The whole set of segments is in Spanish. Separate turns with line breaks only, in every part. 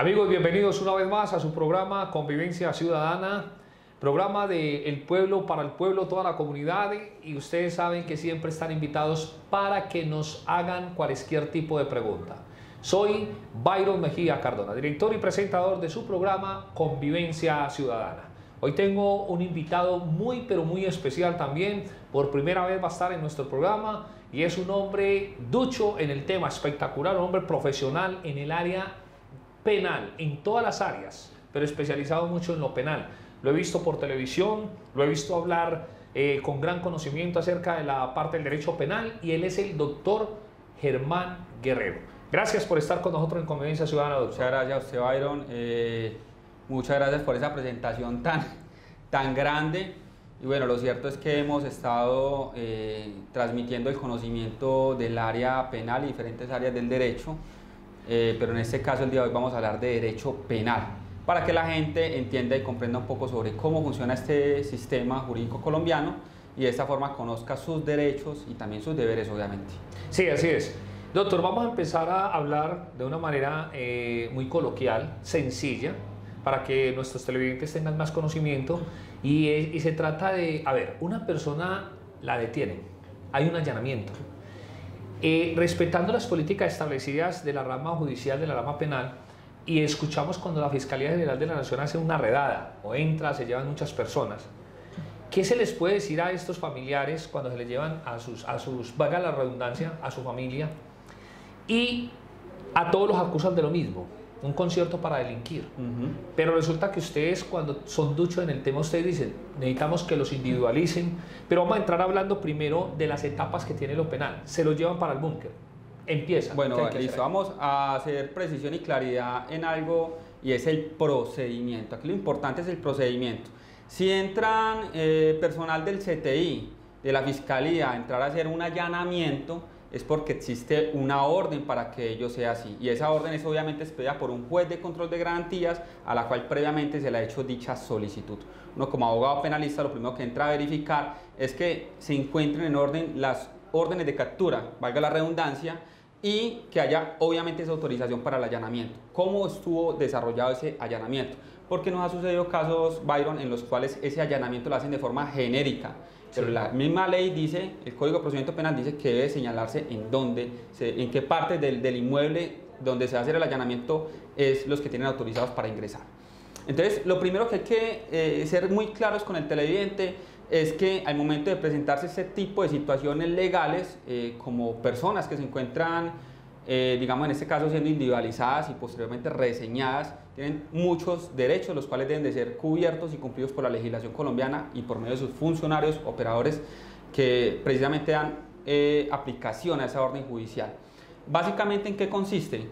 Amigos, bienvenidos una vez más a su programa Convivencia Ciudadana, programa de El Pueblo para el Pueblo, toda la comunidad, y ustedes saben que siempre están invitados para que nos hagan cualquier tipo de pregunta. Soy Byron Mejía Cardona, director y presentador de su programa Convivencia Ciudadana. Hoy tengo un invitado muy pero muy especial también, por primera vez va a estar en nuestro programa y es un hombre ducho en el tema, espectacular, un hombre profesional en el área penal, en todas las áreas, pero especializado mucho en lo penal. Lo he visto por televisión, lo he visto hablar con gran conocimiento acerca de la parte del derecho penal y él es el doctor Germán Guerrero. Gracias por estar con nosotros en Convivencia Ciudadana, doctor.
Muchas gracias a usted, Byron. Muchas gracias por esa presentación tan grande. Y bueno, lo cierto es que hemos estado transmitiendo el conocimiento del área penal y diferentes áreas del derecho. Pero en este caso el día de hoy vamos a hablar de derecho penal, para que la gente entienda y comprenda un poco sobre cómo funciona este sistema jurídico colombiano y de esta forma conozca sus derechos y también sus deberes, obviamente.
Sí, así es. Doctor, vamos a empezar a hablar de una manera muy coloquial, sencilla, para que nuestros televidentes tengan más conocimiento y se trata de, a ver, una persona la detienen, hay un allanamiento. Respetando las políticas establecidas de la rama judicial, de la rama penal, y escuchamos cuando la Fiscalía General de la Nación hace una redada o entra, se llevan muchas personas, ¿qué se les puede decir a estos familiares cuando se les llevan a sus, valga la redundancia, a su familia? Y a todos los acusan de lo mismo, un concierto para delinquir. Pero resulta que ustedes, cuando son duchos en el tema, ustedes dicen, necesitamos que los individualicen, pero vamos a entrar hablando primero de las etapas que tiene lo penal. Se los llevan para el búnker, empieza.
Bueno, listo, vamos a hacer precisión y claridad en algo, y es el procedimiento. Aquí lo importante es el procedimiento. Si entran personal del CTI, de la Fiscalía, a entrar a hacer un allanamiento, es porque existe una orden para que ello sea así, y esa orden es obviamente expedida por un juez de control de garantías a la cual previamente se le ha hecho dicha solicitud. Uno como abogado penalista lo primero que entra a verificar es que se encuentren en orden las órdenes de captura, valga la redundancia, y que haya obviamente esa autorización para el allanamiento. ¿Cómo estuvo desarrollado ese allanamiento? Porque nos ha sucedido casos, Byron, en los cuales ese allanamiento lo hacen de forma genérica. Pero la misma ley dice, el Código de Procedimiento Penal dice que debe señalarse en dónde, en qué parte del inmueble donde se va a hacer el allanamiento es los que tienen autorizados para ingresar. Entonces, lo primero que hay que ser muy claros con el televidente es que al momento de presentarse este tipo de situaciones legales, como personas que se encuentran, digamos en este caso siendo individualizadas y posteriormente reseñadas, tienen muchos derechos, los cuales deben de ser cubiertos y cumplidos por la legislación colombiana y por medio de sus funcionarios, operadores que precisamente dan aplicación a esa orden judicial. Básicamente, ¿en qué consiste?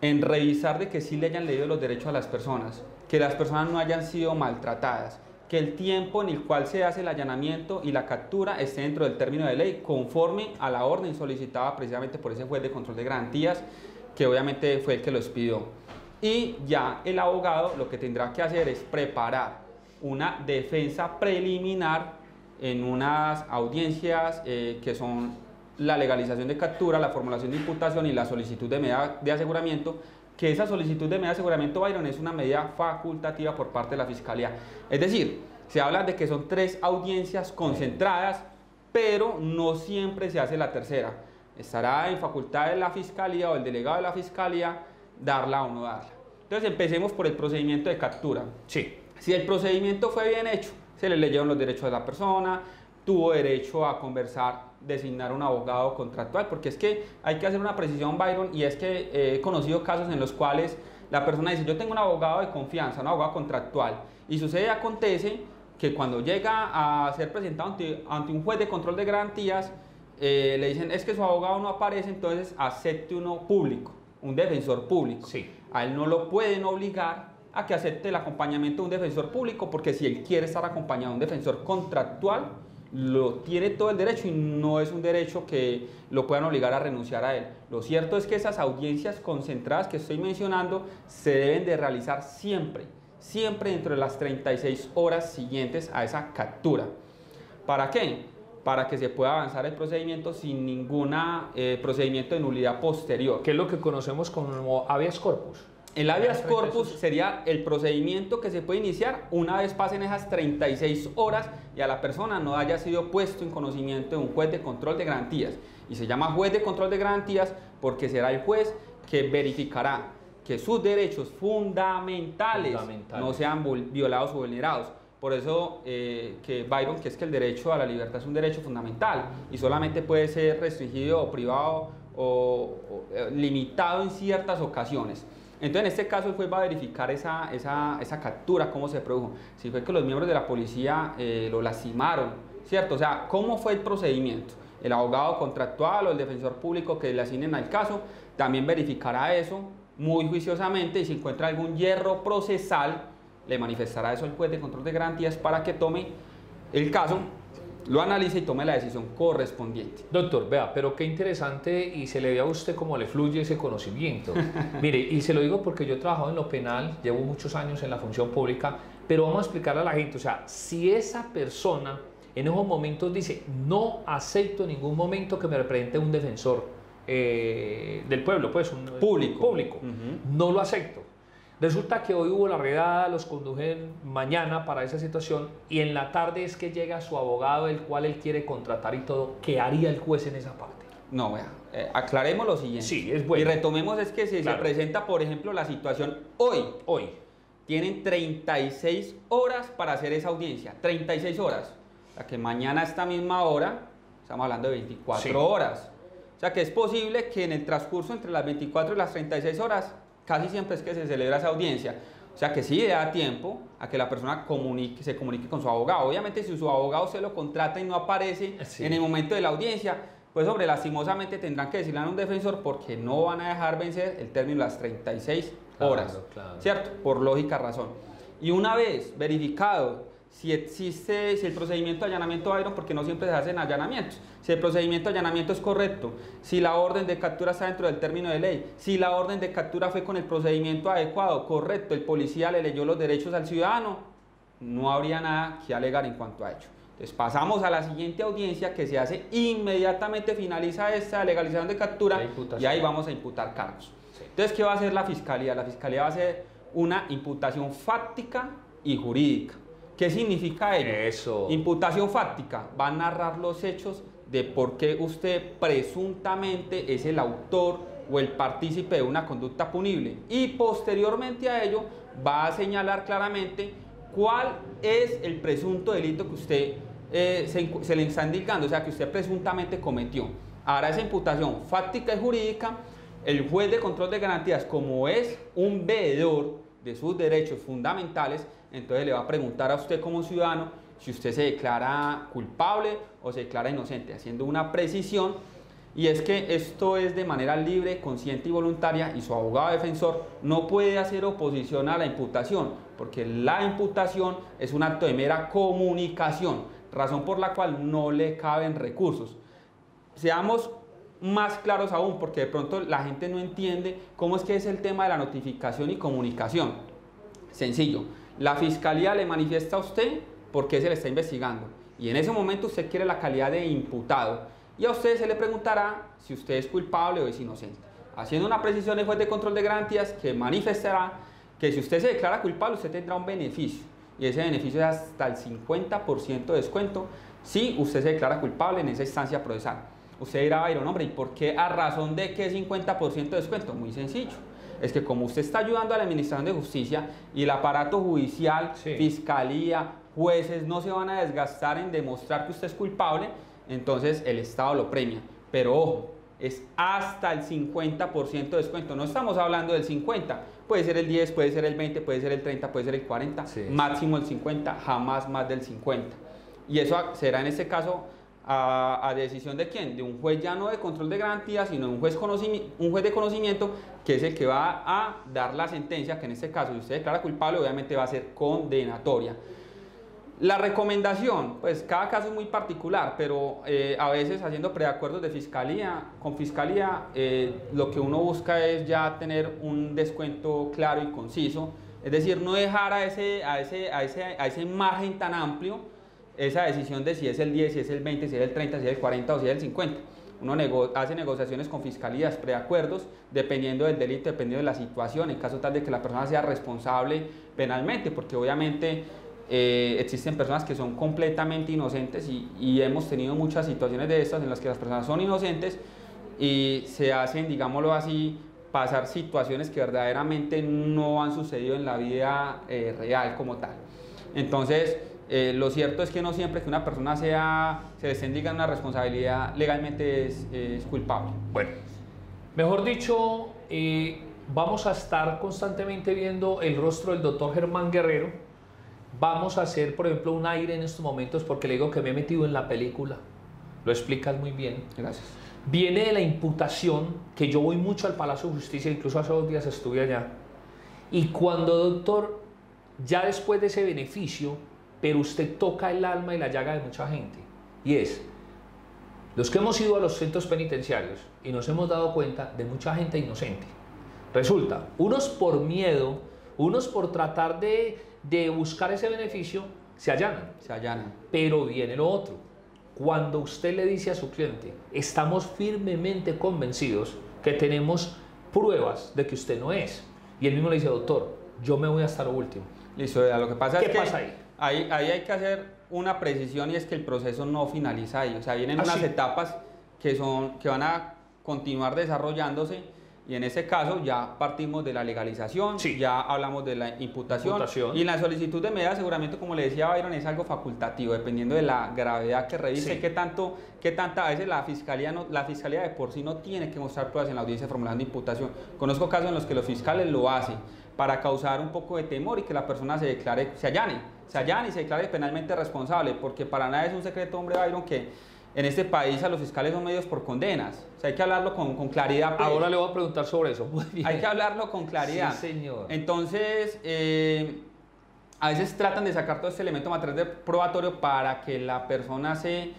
En revisar de que sí le hayan leído los derechos a las personas, que las personas no hayan sido maltratadas, que el tiempo en el cual se hace el allanamiento y la captura esté dentro del término de ley, conforme a la orden solicitada precisamente por ese juez de control de garantías, que obviamente fue el que lo expidió. Y ya el abogado lo que tendrá que hacer es preparar una defensa preliminar en unas audiencias que son la legalización de captura, la formulación de imputación y la solicitud de medida de aseguramiento, que esa solicitud de medida de aseguramiento, Byron, es una medida facultativa por parte de la Fiscalía. Es decir, se habla de que son 3 audiencias concentradas, pero no siempre se hace la tercera. Estará en facultad de la Fiscalía o el delegado de la Fiscalía darla o no darla. Entonces empecemos por el procedimiento de captura.
Sí.
Si el procedimiento fue bien hecho, se le leyeron los derechos de la persona, tuvo derecho a conversar, designar un abogado contractual, porque es que hay que hacer una precisión, Byron, y es que he conocido casos en los cuales la persona dice, yo tengo un abogado de confianza, un abogado contractual, y sucede y acontece que cuando llega a ser presentado ante un juez de control de garantías, le dicen, es que su abogado no aparece, entonces acepte uno público, un defensor público.
Sí.
A él no lo pueden obligar a que acepte el acompañamiento de un defensor público, porque si él quiere estar acompañado de un defensor contractual, lo tiene todo el derecho y no es un derecho que lo puedan obligar a renunciar a él. Lo cierto es que esas audiencias concentradas que estoy mencionando se deben de realizar siempre dentro de las 36 horas siguientes a esa captura. ¿Para qué? Para que se pueda avanzar el procedimiento sin ningún procedimiento de nulidad posterior.
Que es lo que conocemos como habeas corpus.
El habeas corpus sería el procedimiento que se puede iniciar una vez pasen esas 36 horas y a la persona no haya sido puesto en conocimiento de un juez de control de garantías. Y se llama juez de control de garantías porque será el juez que verificará que sus derechos fundamentales no sean violados o vulnerados. Por eso que Byron, que es que el derecho a la libertad es un derecho fundamental y solamente puede ser restringido o privado o limitado en ciertas ocasiones. Entonces, en este caso, el juez va a verificar esa captura, cómo se produjo. Si fue que los miembros de la policía lo lastimaron, ¿cierto? O sea, ¿cómo fue el procedimiento? El abogado contractual o el defensor público que le asignen al caso también verificará eso muy juiciosamente y si encuentra algún hierro procesal, le manifestará eso al juez de control de garantías para que tome el caso, lo analice y tome la decisión correspondiente.
Doctor, vea, pero qué interesante y se le ve a usted cómo le fluye ese conocimiento. Mire, y se lo digo porque yo he trabajado en lo penal, llevo muchos años en la función pública, pero vamos a explicarle a la gente, o sea, si esa persona en esos momentos dice, no acepto en ningún momento que me represente un defensor del pueblo, pues un público. No lo acepto. Resulta que hoy hubo la redada, los condujen mañana para esa situación y en la tarde es que llega su abogado, el cual él quiere contratar y todo. ¿Qué haría el juez en esa parte?
No, vea, aclaremos lo siguiente.
Sí, es bueno.
Y retomemos es que si se presenta, por ejemplo, la situación hoy. Tienen 36 horas para hacer esa audiencia, 36 horas. O sea que mañana a esta misma hora, estamos hablando de 24 horas. O sea que es posible que en el transcurso entre las 24 y las 36 horas, casi siempre es que se celebra esa audiencia. O sea que sí le da tiempo a que la persona se comunique con su abogado. Obviamente si su abogado se lo contrata y no aparece en el momento de la audiencia, pues hombre, lastimosamente tendrán que decirle a un defensor porque no van a dejar vencer el término de las 36 horas, ¿cierto? Por lógica razón. Y una vez verificado si el procedimiento de allanamiento Byron, porque no siempre se hacen allanamientos, si el procedimiento de allanamiento es correcto, si la orden de captura está dentro del término de ley, si la orden de captura fue con el procedimiento adecuado, correcto, el policía le leyó los derechos al ciudadano, no habría nada que alegar en cuanto a ello. Entonces pasamos a la siguiente audiencia que se hace inmediatamente, finaliza esta legalización de captura y ahí vamos a imputar cargos. Entonces, ¿qué va a hacer la Fiscalía? La Fiscalía va a hacer una imputación fáctica y jurídica. ¿Qué significa ello?
Eso.
Imputación fáctica, va a narrar los hechos de por qué usted presuntamente es el autor o el partícipe de una conducta punible y posteriormente a ello va a señalar claramente cuál es el presunto delito que usted se le está indicando, o sea que usted presuntamente cometió. Ahora esa imputación fáctica y jurídica, el juez de control de garantías, como es un veedor de sus derechos fundamentales, entonces le va a preguntar a usted como ciudadano si usted se declara culpable o se declara inocente, haciendo una precisión, y es que esto es de manera libre, consciente y voluntaria, y su abogado defensor no puede hacer oposición a la imputación, porque la imputación es un acto de mera comunicación, razón por la cual no le caben recursos. Seamos más claros aún, porque de pronto la gente no entiende cómo es que es el tema de la notificación y comunicación. Sencillo, la Fiscalía le manifiesta a usted por qué se le está investigando y en ese momento usted quiere la calidad de imputado y a usted se le preguntará si usted es culpable o es inocente, haciendo una precisión el juez de control de garantías que manifestará que si usted se declara culpable usted tendrá un beneficio y ese beneficio es hasta el 50% de descuento si usted se declara culpable en esa instancia procesal. Usted dirá, Byron, hombre, ¿y por qué a razón de qué 50% de descuento? Muy sencillo. Es que como usted está ayudando a la Administración de Justicia y el aparato judicial, Fiscalía, jueces no se van a desgastar en demostrar que usted es culpable, entonces el Estado lo premia. Pero ojo, es hasta el 50% de descuento. No estamos hablando del 50%, puede ser el 10%, puede ser el 20%, puede ser el 30%, puede ser el 40%, máximo el 50%, jamás más del 50%. Y eso será en este caso a decisión de quién, de un juez ya no de control de garantías, sino de un juez de conocimiento, que es el que va a dar la sentencia, que en este caso si usted declara culpable obviamente va a ser condenatoria. La recomendación, pues cada caso es muy particular, pero a veces haciendo preacuerdos de fiscalía, con fiscalía lo que uno busca es ya tener un descuento claro y conciso, es decir, no dejar a ese margen tan amplio esa decisión de si es el 10, si es el 20, si es el 30, si es el 40 o si es el 50. uno hace negociaciones con fiscalías, preacuerdos, dependiendo del delito, dependiendo de la situación, en caso tal de que la persona sea responsable penalmente, porque obviamente existen personas que son completamente inocentes y hemos tenido muchas situaciones de estas en las que las personas son inocentes y se hacen, digámoslo así, pasar situaciones que verdaderamente no han sucedido en la vida real como tal. Entonces, lo cierto es que no siempre que una persona se descendiga en una responsabilidad legalmente es culpable.
Bueno, mejor dicho, vamos a estar constantemente viendo el rostro del doctor Germán Guerrero. Vamos a hacer, por ejemplo, un aire en estos momentos porque le digo que me he metido en la película. Lo explicas muy bien.
Gracias.
Viene de la imputación, que yo voy mucho al Palacio de Justicia, incluso hace 2 días estuve allá. Y cuando, doctor, ya después de ese beneficio, pero usted toca el alma y la llaga de mucha gente. Y es, los que hemos ido a los centros penitenciarios y nos hemos dado cuenta de mucha gente inocente. Resulta, unos por miedo, unos por tratar de buscar ese beneficio, se allanan.
Se allanan.
Pero viene lo otro. Cuando usted le dice a su cliente, estamos firmemente convencidos que tenemos pruebas de que usted no es. Y él mismo le dice, doctor, yo me voy hasta lo último.
Listo, lo que pasa es que...
¿Qué pasa ahí?
Ahí hay que hacer una precisión y es que el proceso no finaliza ahí. O sea, vienen unas etapas que van a continuar desarrollándose y en ese caso ya partimos de la legalización, ya hablamos de la imputación. Y en la solicitud de medida de aseguramiento, como le decía Byron, es algo facultativo, dependiendo de la gravedad que revise, qué tanta a veces la fiscalía de por sí no tiene que mostrar pruebas en la audiencia de formulación de imputación. Conozco casos en los que los fiscales lo hacen para causar un poco de temor y que la persona se allane y se declare penalmente responsable, porque para nada es un secreto, hombre, Byron, que en este país a los fiscales son medios por condenas. O sea, hay que hablarlo con claridad. Pues.
Ahora le voy a preguntar sobre eso. Muy bien.
Hay que hablarlo con claridad.
Sí, señor.
Entonces, a veces tratan de sacar todo este elemento material probatorio para que la persona se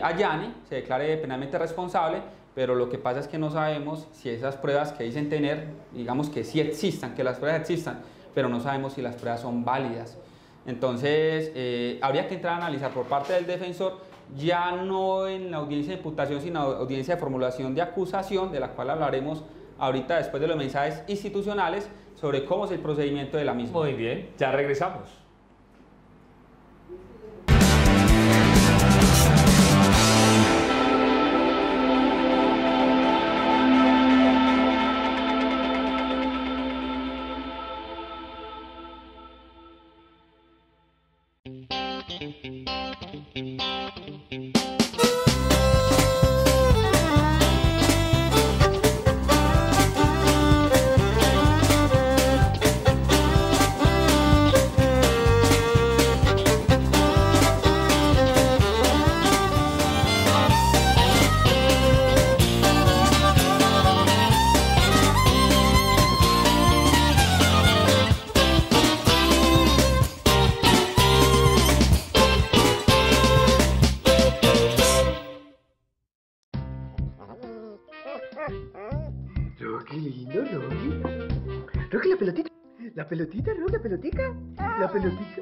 allane, se declare penalmente responsable, pero lo que pasa es que no sabemos si esas pruebas que dicen tener, digamos que sí existan, que las pruebas existan, pero no sabemos si las pruebas son válidas. Entonces, habría que entrar a analizar por parte del defensor, ya no en la audiencia de imputación, sino en la audiencia de formulación de acusación, de la cual hablaremos ahorita después de los mensajes institucionales, sobre cómo es el procedimiento de la misma.
Muy bien, ya regresamos.
Qué lindo, Rocky. Rocky, la pelotita. La pelotita, Rocky, la pelotica. La pelotita.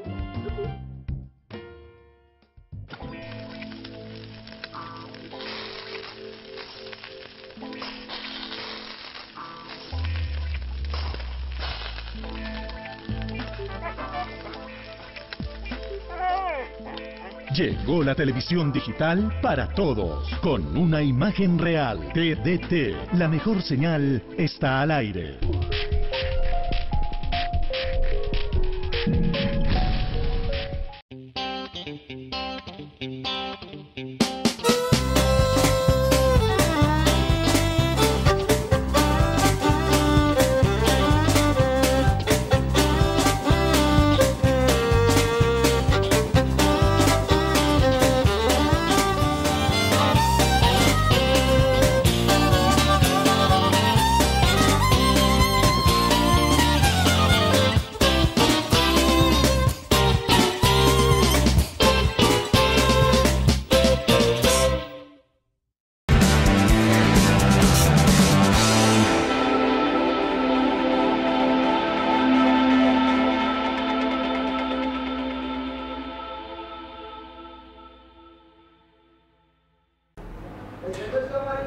Llegó la televisión digital para todos, con una imagen real. TDT, la mejor señal está al aire.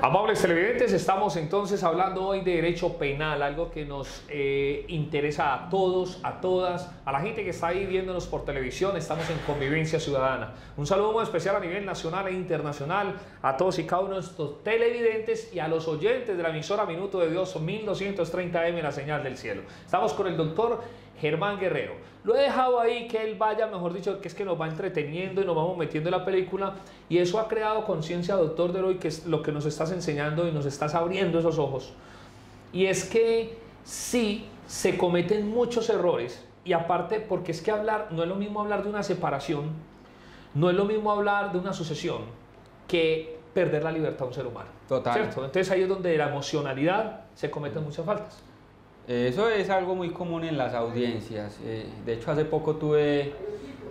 Amables televidentes, estamos entonces hablando hoy de derecho penal, algo que nos interesa a todos, a todas, a la gente que está ahí viéndonos por televisión. Estamos en Convivencia Ciudadana. Un saludo muy especial a nivel nacional e internacional a todos y cada uno de nuestros televidentes y a los oyentes de la emisora Minuto de Dios 1230M, la señal del cielo. Estamos con el doctor Germán Guerrero. Lo he dejado ahí que él vaya, mejor dicho, que es que nos va entreteniendo y nos vamos metiendo en la película, y eso ha creado conciencia, doctor Deroy, que es lo que nos estás enseñando y nos estás abriendo esos ojos. Y es que sí, se cometen muchos errores, y aparte, porque es que hablar, no es lo mismo hablar de una separación, no es lo mismo hablar de una sucesión, que perder la libertad a un ser humano.
Total.
¿Cierto? Entonces ahí es donde la emocionalidad se cometen muchas faltas.
Eso es algo muy común en las audiencias. De hecho, hace poco tuve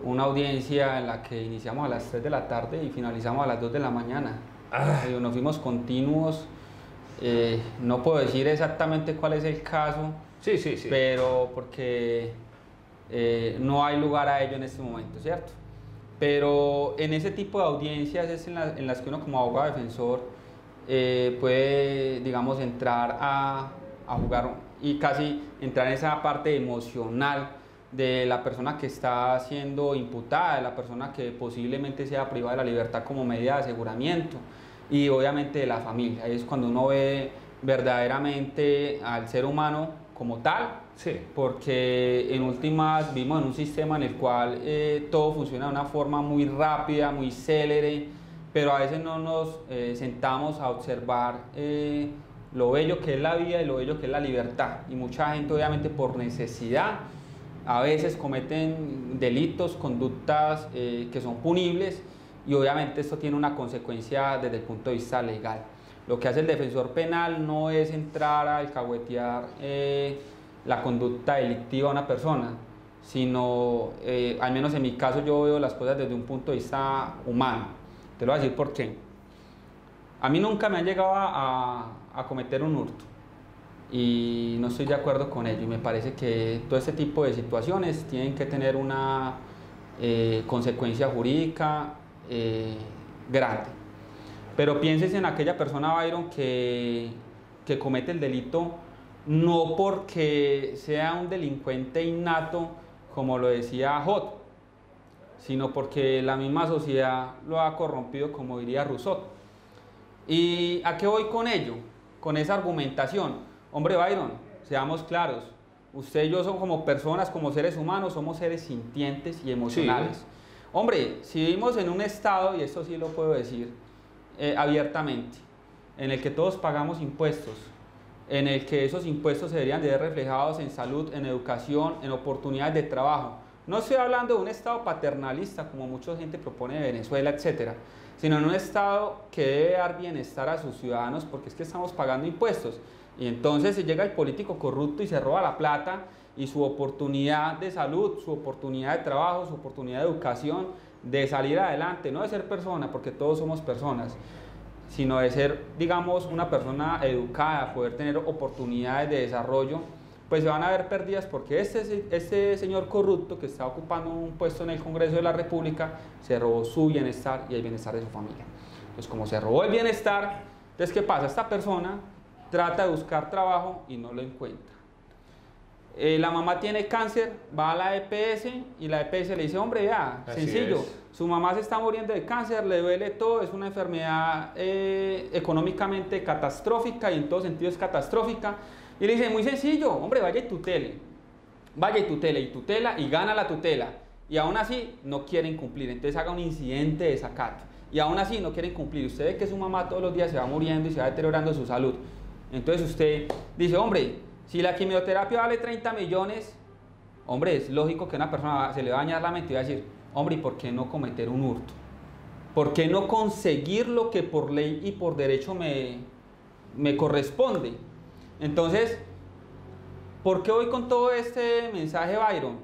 una audiencia en la que iniciamos a las 3 de la tarde y finalizamos a las 2 de la mañana. Nos fuimos continuos. No puedo decir exactamente cuál es el caso,
Sí.
pero porque no hay lugar a ello en este momento, ¿cierto? Pero en ese tipo de audiencias es en las que uno como abogado defensor puede, digamos, entrar a jugar y casi entrar en esa parte emocional de la persona que está siendo imputada, de la persona que posiblemente sea privada de la libertad como medida de aseguramiento, y obviamente de la familia. Ahí es cuando uno ve verdaderamente al ser humano como tal,
Sí.
porque en últimas vivimos en un sistema en el cual todo funciona de una forma muy rápida, muy célere, pero a veces no nos sentamos a observar lo bello que es la vida y lo bello que es la libertad. Y mucha gente, obviamente por necesidad, a veces cometen delitos, conductas que son punibles, y obviamente esto tiene una consecuencia desde el punto de vista legal. Lo que hace el defensor penal no es entrar a alcahuetear la conducta delictiva de una persona, sino, al menos en mi caso, yo veo las cosas desde un punto de vista humano. Te lo voy a decir por qué. A mí nunca me han llegado a cometer un hurto y no estoy de acuerdo con ello, y me parece que todo este tipo de situaciones tienen que tener una consecuencia jurídica grande. Pero pienses en aquella persona, Byron, que comete el delito no porque sea un delincuente innato, como lo decía Hot, sino porque la misma sociedad lo ha corrompido, como diría Rousseau. ¿Y a qué voy con ello? Con esa argumentación. Hombre, Byron, seamos claros. Usted y yo somos como personas, como seres humanos, somos seres sintientes y emocionales. Sí. Hombre, si vivimos en un estado, y esto sí lo puedo decir abiertamente, en el que todos pagamos impuestos, en el que esos impuestos se deberían de ver reflejados en salud, en educación, en oportunidades de trabajo. No estoy hablando de un estado paternalista, como mucha gente propone de Venezuela, etcétera, sino en un estado que debe dar bienestar a sus ciudadanos, porque es que estamos pagando impuestos. Y entonces si llega el político corrupto y se roba la plata, y su oportunidad de salud, su oportunidad de trabajo, su oportunidad de educación, de salir adelante, no de ser persona, porque todos somos personas, sino de ser, digamos, una persona educada, poder tener oportunidades de desarrollo, pues se van a ver perdidas, porque este señor corrupto que está ocupando un puesto en el Congreso de la República se robó su bienestar y el bienestar de su familia. Entonces, como se robó el bienestar, entonces, ¿qué pasa? Esta persona trata de buscar trabajo y no lo encuentra. La mamá tiene cáncer, va a la EPS y la EPS le dice, hombre, ya, sencillo, su mamá se está muriendo de cáncer, le duele todo, es una enfermedad económicamente catastrófica, y en todo sentido es catastrófica. Y le dice, muy sencillo, hombre, vaya y tutele, y tutela, y gana la tutela, y aún así no quieren cumplir. Entonces haga un incidente de desacato, y aún así no quieren cumplir. Usted ve que su mamá todos los días se va muriendo y se va deteriorando su salud. Entonces usted dice, hombre, si la quimioterapia vale 30 millones, hombre, es lógico que a una persona se le va a dañar la mente y va a decir, hombre, ¿y por qué no cometer un hurto? ¿Por qué no conseguir lo que por ley y por derecho me corresponde? Entonces, ¿por qué voy con todo este mensaje, Byron?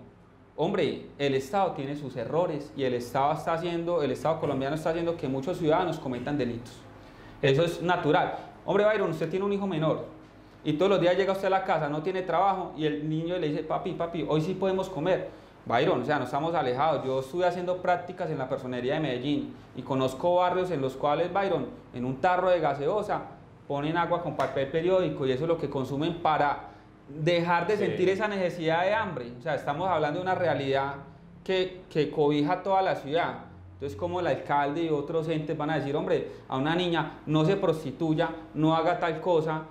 Hombre, el Estado tiene sus errores, y el Estado colombiano está haciendo que muchos ciudadanos cometan delitos. Eso es natural. Hombre, Byron, usted tiene un hijo menor y todos los días llega usted a la casa, no tiene trabajo, y el niño le dice, papi, hoy sí podemos comer. Byron, o sea, no estamos alejados. Yo estuve haciendo prácticas en la personería de Medellín y conozco barrios en los cuales, Byron, en un tarro de gaseosa ponen agua con papel periódico y eso es lo que consumen para dejar de sentir esa necesidad de hambre. O sea, estamos hablando de una realidad que cobija toda la ciudad. Entonces, como el alcalde y otros entes van a decir, hombre, a una niña no se prostituya, no haga tal cosa,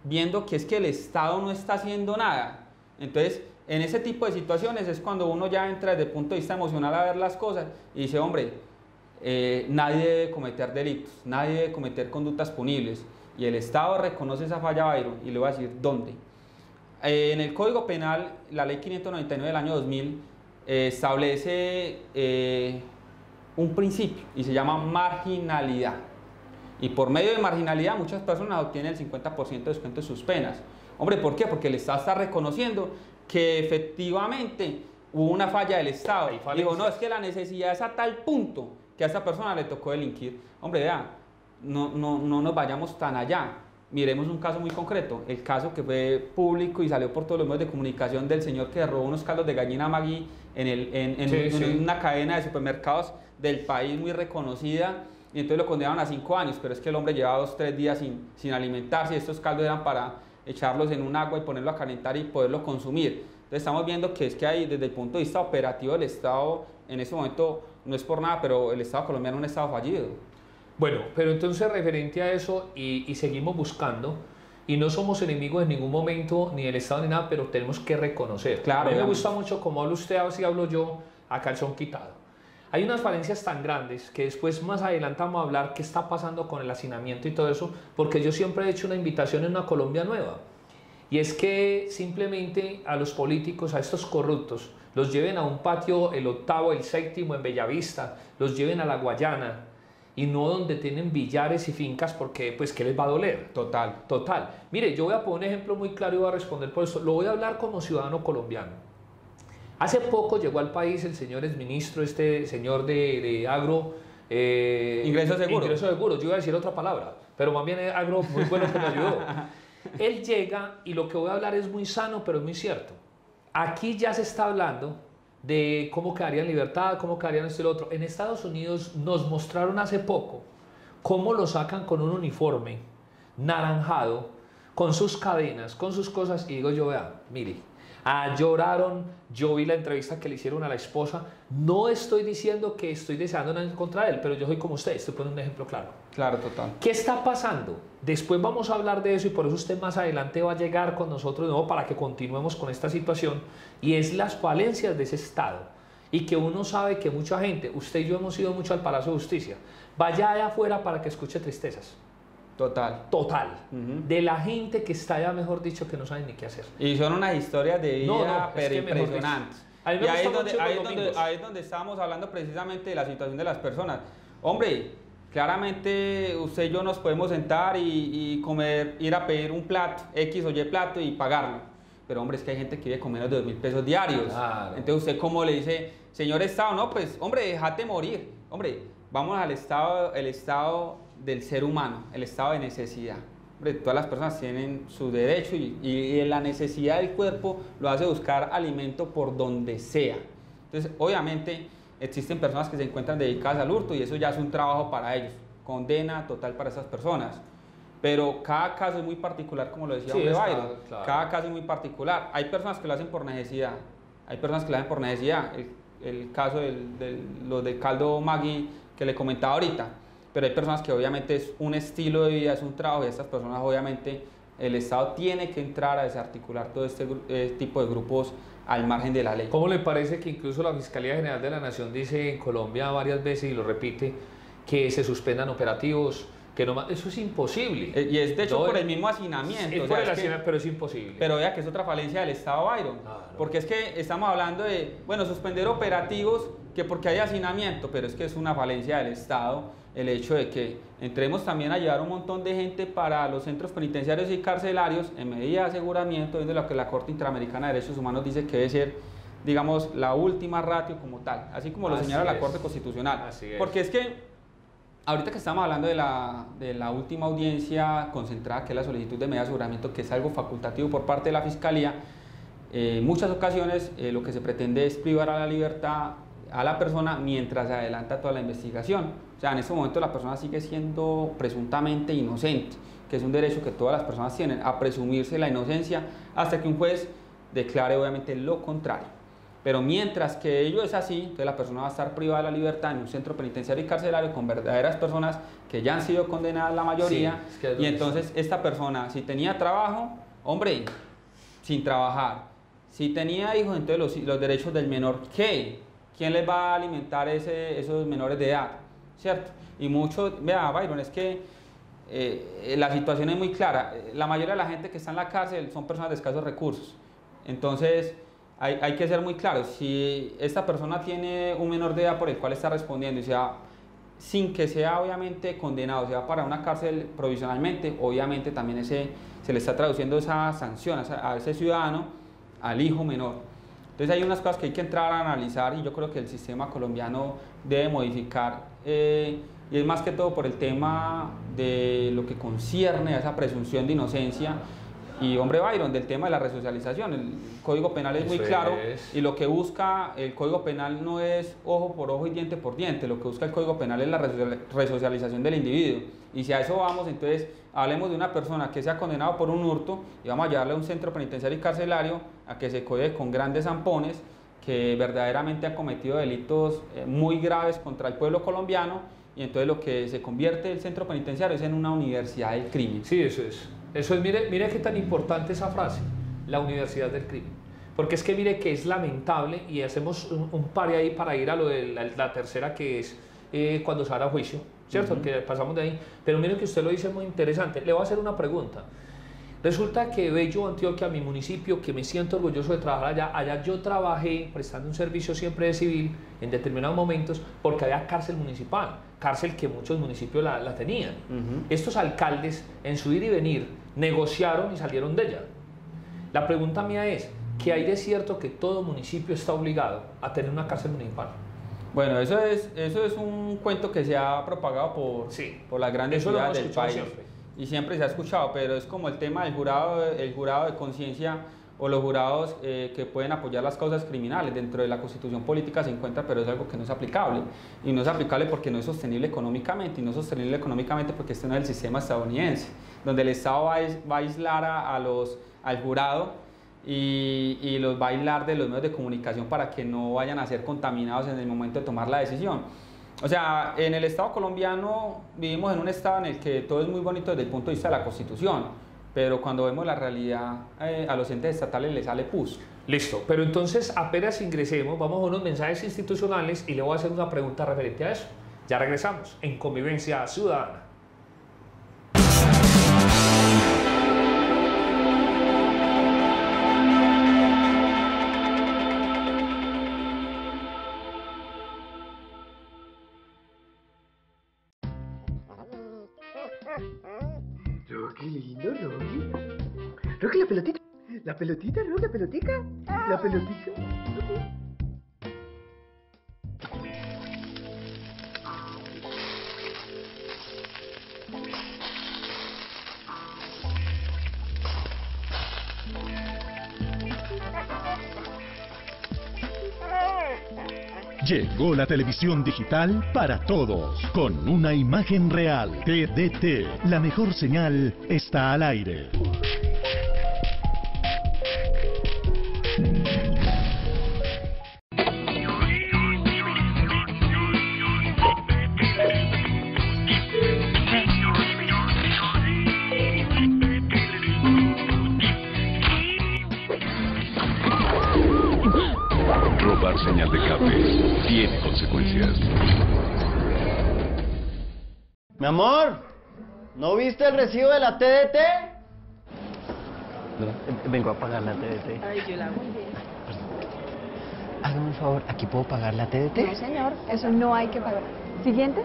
viendo que es que el Estado no está haciendo nada. Entonces, en ese tipo de situaciones es cuando uno ya entra desde el punto de vista emocional a ver las cosas y dice, hombre, nadie debe cometer delitos, nadie debe cometer conductas punibles. Y el Estado reconoce esa falla, Byron, y le voy a decir dónde. En el Código Penal, la Ley 599 del año 2000 establece un principio y se llama marginalidad. Y por medio de marginalidad muchas personas obtienen el 50% de descuento de sus penas. Hombre, ¿por qué? Porque el Estado está reconociendo que efectivamente hubo una falla del Estado. Digo, no, es que la necesidad es a tal punto que a esta persona le tocó delinquir. Hombre, vea, no nos vayamos tan allá. Miremos un caso muy concreto, el caso que fue público y salió por todos los medios de comunicación del señor que robó unos caldos de gallina Maggi en una cadena de supermercados del país muy reconocida, y entonces lo condenaron a 5 años, pero es que el hombre llevaba 2 o 3 días sin alimentarse y estos caldos eran para echarlos en un agua y ponerlo a calentar y poderlo consumir. Entonces estamos viendo que es que hay, desde el punto de vista operativo del Estado, en ese momento, no es por nada, pero el Estado colombiano es un Estado fallido.
Bueno, pero entonces referente a eso y seguimos buscando, y no somos enemigos en ningún momento, ni del Estado ni nada, pero tenemos que reconocer.
Claro,
a mí me gusta mucho como habla usted, así hablo yo, a calzón quitado. Hay unas falencias tan grandes que después más adelante vamos a hablar qué está pasando con el hacinamiento y todo eso, porque yo siempre he hecho una invitación en una Colombia nueva, y es que simplemente a los políticos, a estos corruptos, los lleven a un patio, el 8º, el 7º en Bellavista, los lleven a la Guayana, y no donde tienen billares y fincas, porque pues ¿qué les va a doler?
Total.
Mire, yo voy a poner un ejemplo muy claro y voy a responder por esto. Lo voy a hablar como ciudadano colombiano. Hace poco llegó al país el señor exministro, este señor de agro...
Ingreso seguro.
Ingreso seguro, yo iba a decir otra palabra, pero más bien agro muy bueno que me ayudó. Él llega y lo que voy a hablar es muy sano, pero es muy cierto. Aquí ya se está hablando de cómo quedaría en libertad, cómo quedarían esto y lo otro. En Estados Unidos nos mostraron hace poco cómo lo sacan con un uniforme naranjado, con sus cadenas, con sus cosas, y digo yo, vea, mire, lloraron, yo vi la entrevista que le hicieron a la esposa, no estoy diciendo que estoy deseando nada en contra de él, pero yo soy como usted, estoy poniendo un ejemplo claro.
Claro, total.
¿Qué está pasando? Después vamos a hablar de eso y por eso usted más adelante va a llegar con nosotros de nuevo para que continuemos con esta situación, y es las falencias de ese Estado, y que uno sabe que mucha gente, usted y yo hemos ido mucho al Palacio de Justicia, vaya de afuera para que escuche tristezas.
Total.
De la gente que está allá, mejor dicho, que no saben ni qué hacer.
Y son unas historias de vida pero impresionantes.
Y
ahí es donde estábamos hablando precisamente de la situación de las personas. Hombre, claramente usted y yo nos podemos sentar y comer, ir a pedir un plato, X o Y plato y pagarlo. Pero hombre, es que hay gente que vive con menos de 2.000 pesos diarios. Claro. Entonces usted como le dice, señor Estado, no, pues hombre, déjate morir. Hombre, vamos al Estado, el Estado del ser humano, el estado de necesidad. Hombre, todas las personas tienen su derecho y la necesidad del cuerpo lo hace buscar alimento por donde sea. Entonces, obviamente, existen personas que se encuentran dedicadas al hurto y eso ya es un trabajo para ellos. Condena total para esas personas. Pero cada caso es muy particular, como lo decía Byron. Claro. Cada caso es muy particular. Hay personas que lo hacen por necesidad. Hay personas que lo hacen por necesidad. El caso lo del caldo Maggi que le comentaba ahorita. Pero hay personas que obviamente es un estilo de vida, es un trabajo, y estas personas obviamente el Estado tiene que entrar a desarticular todo este tipo de grupos al margen de la ley.
¿Cómo le parece que incluso la Fiscalía General de la Nación dice en Colombia varias veces y lo repite que se suspendan operativos, que no, eso es imposible?
Y es de hecho por el mismo hacinamiento.
Pero es imposible.
Pero vea que es otra falencia del Estado, Byron. No. Porque es que estamos hablando de, bueno, suspender operativos que porque hay hacinamiento, pero es que es una falencia del Estado el hecho de que entremos también a llevar un montón de gente para los centros penitenciarios y carcelarios en medida de aseguramiento, es de lo que la Corte Interamericana de Derechos Humanos dice que debe ser, digamos, la última ratio como tal, así como lo señala la Corte Constitucional. Porque es que ahorita que estamos hablando de la última audiencia concentrada, que es la solicitud de medida de aseguramiento, que es algo facultativo por parte de la Fiscalía, En muchas ocasiones lo que se pretende es privar a la libertad a la persona mientras se adelanta toda la investigación. O sea, en este momento la persona sigue siendo presuntamente inocente, que es un derecho que todas las personas tienen, a presumirse la inocencia hasta que un juez declare obviamente lo contrario. Pero mientras que ello es así, entonces la persona va a estar privada de la libertad en un centro penitenciario y carcelario con verdaderas personas que ya han sido condenadas la mayoría,
sí, es que
y entonces esta persona, si tenía trabajo, hombre, sin trabajar, si tenía hijos, entonces los derechos del menor, ¿qué? ¿Quién les va a alimentar esos menores de edad? ¿Cierto? Y mucho, vea, Byron, es que la situación es muy clara. La mayoría de la gente que está en la cárcel son personas de escasos recursos. Entonces, hay que ser muy claros. Si esta persona tiene un menor de edad por el cual está respondiendo y sea, sin que sea obviamente condenado, se va para una cárcel provisionalmente, obviamente también se le está traduciendo esa sanción a ese ciudadano, al hijo menor. Entonces hay unas cosas que hay que entrar a analizar y yo creo que el sistema colombiano debe modificar, y es más que todo por el tema de lo que concierne a esa presunción de inocencia. Y hombre, Byron, del tema de la resocialización, el Código Penal es muy claro, y lo que busca el Código Penal no es ojo por ojo y diente por diente, lo que busca el Código Penal es la resocialización del individuo. Y si a eso vamos, entonces hablemos de una persona que sea condenado por un hurto y vamos a llevarle a un centro penitenciario y carcelario a que se codee con grandes zampones que verdaderamente han cometido delitos muy graves contra el pueblo colombiano, y entonces lo que se convierte el centro penitenciario es en una universidad del crimen.
Sí, eso es. Eso es, mire qué tan importante esa frase, la universidad del crimen. Porque es que mire que es lamentable, y hacemos un pare ahí para ir a lo de la tercera, que es cuando se hará juicio, ¿cierto? Que pasamos de ahí. Pero mire que usted lo dice muy interesante. Le voy a hacer una pregunta. Resulta que Bello, Antioquia, mi municipio, que me siento orgulloso de trabajar allá yo trabajé prestando un servicio siempre de civil en determinados momentos porque había cárcel municipal, cárcel que muchos municipios la tenían. Estos alcaldes, en su ir y venir, negociaron y salieron de ella. La pregunta mía es, ¿qué hay de cierto que todo municipio está obligado a tener una cárcel municipal?
Bueno, eso es un cuento que se ha propagado por las grandes ciudades del país. Y siempre se ha escuchado, pero es como el tema del jurado de conciencia, o los jurados que pueden apoyar las causas criminales. Dentro de la Constitución política se encuentra, pero es algo que no es aplicable. Y no es aplicable porque no es sostenible económicamente, y no es sostenible económicamente porque este no es el sistema estadounidense, donde el Estado va a aislar al jurado y los va a aislar de los medios de comunicación para que no vayan a ser contaminados en el momento de tomar la decisión. O sea, en el Estado colombiano vivimos en un Estado en el que todo es muy bonito desde el punto de vista de la Constitución, pero cuando vemos la realidad, a los entes estatales les sale pus.
Listo, pero entonces apenas ingresemos, vamos a unos mensajes institucionales y le voy a hacer una pregunta referente a eso. Ya regresamos en Convivencia Ciudadana.
Qué lindo, Rocky. Rocky, la pelotita. La pelotita, Rocky, la pelotica. La pelotica.
Llegó la televisión digital para todos, con una imagen real. TDT, la mejor señal está al aire.
Robar señal de cable tiene consecuencias.
Mi amor, ¿no viste el recibo de la TDT? Vengo a pagar la TDT.
Ay, yo la hago.
Hágame un favor, ¿aquí puedo pagar la TDT?
No, señor, eso no hay que pagar. Siguiente.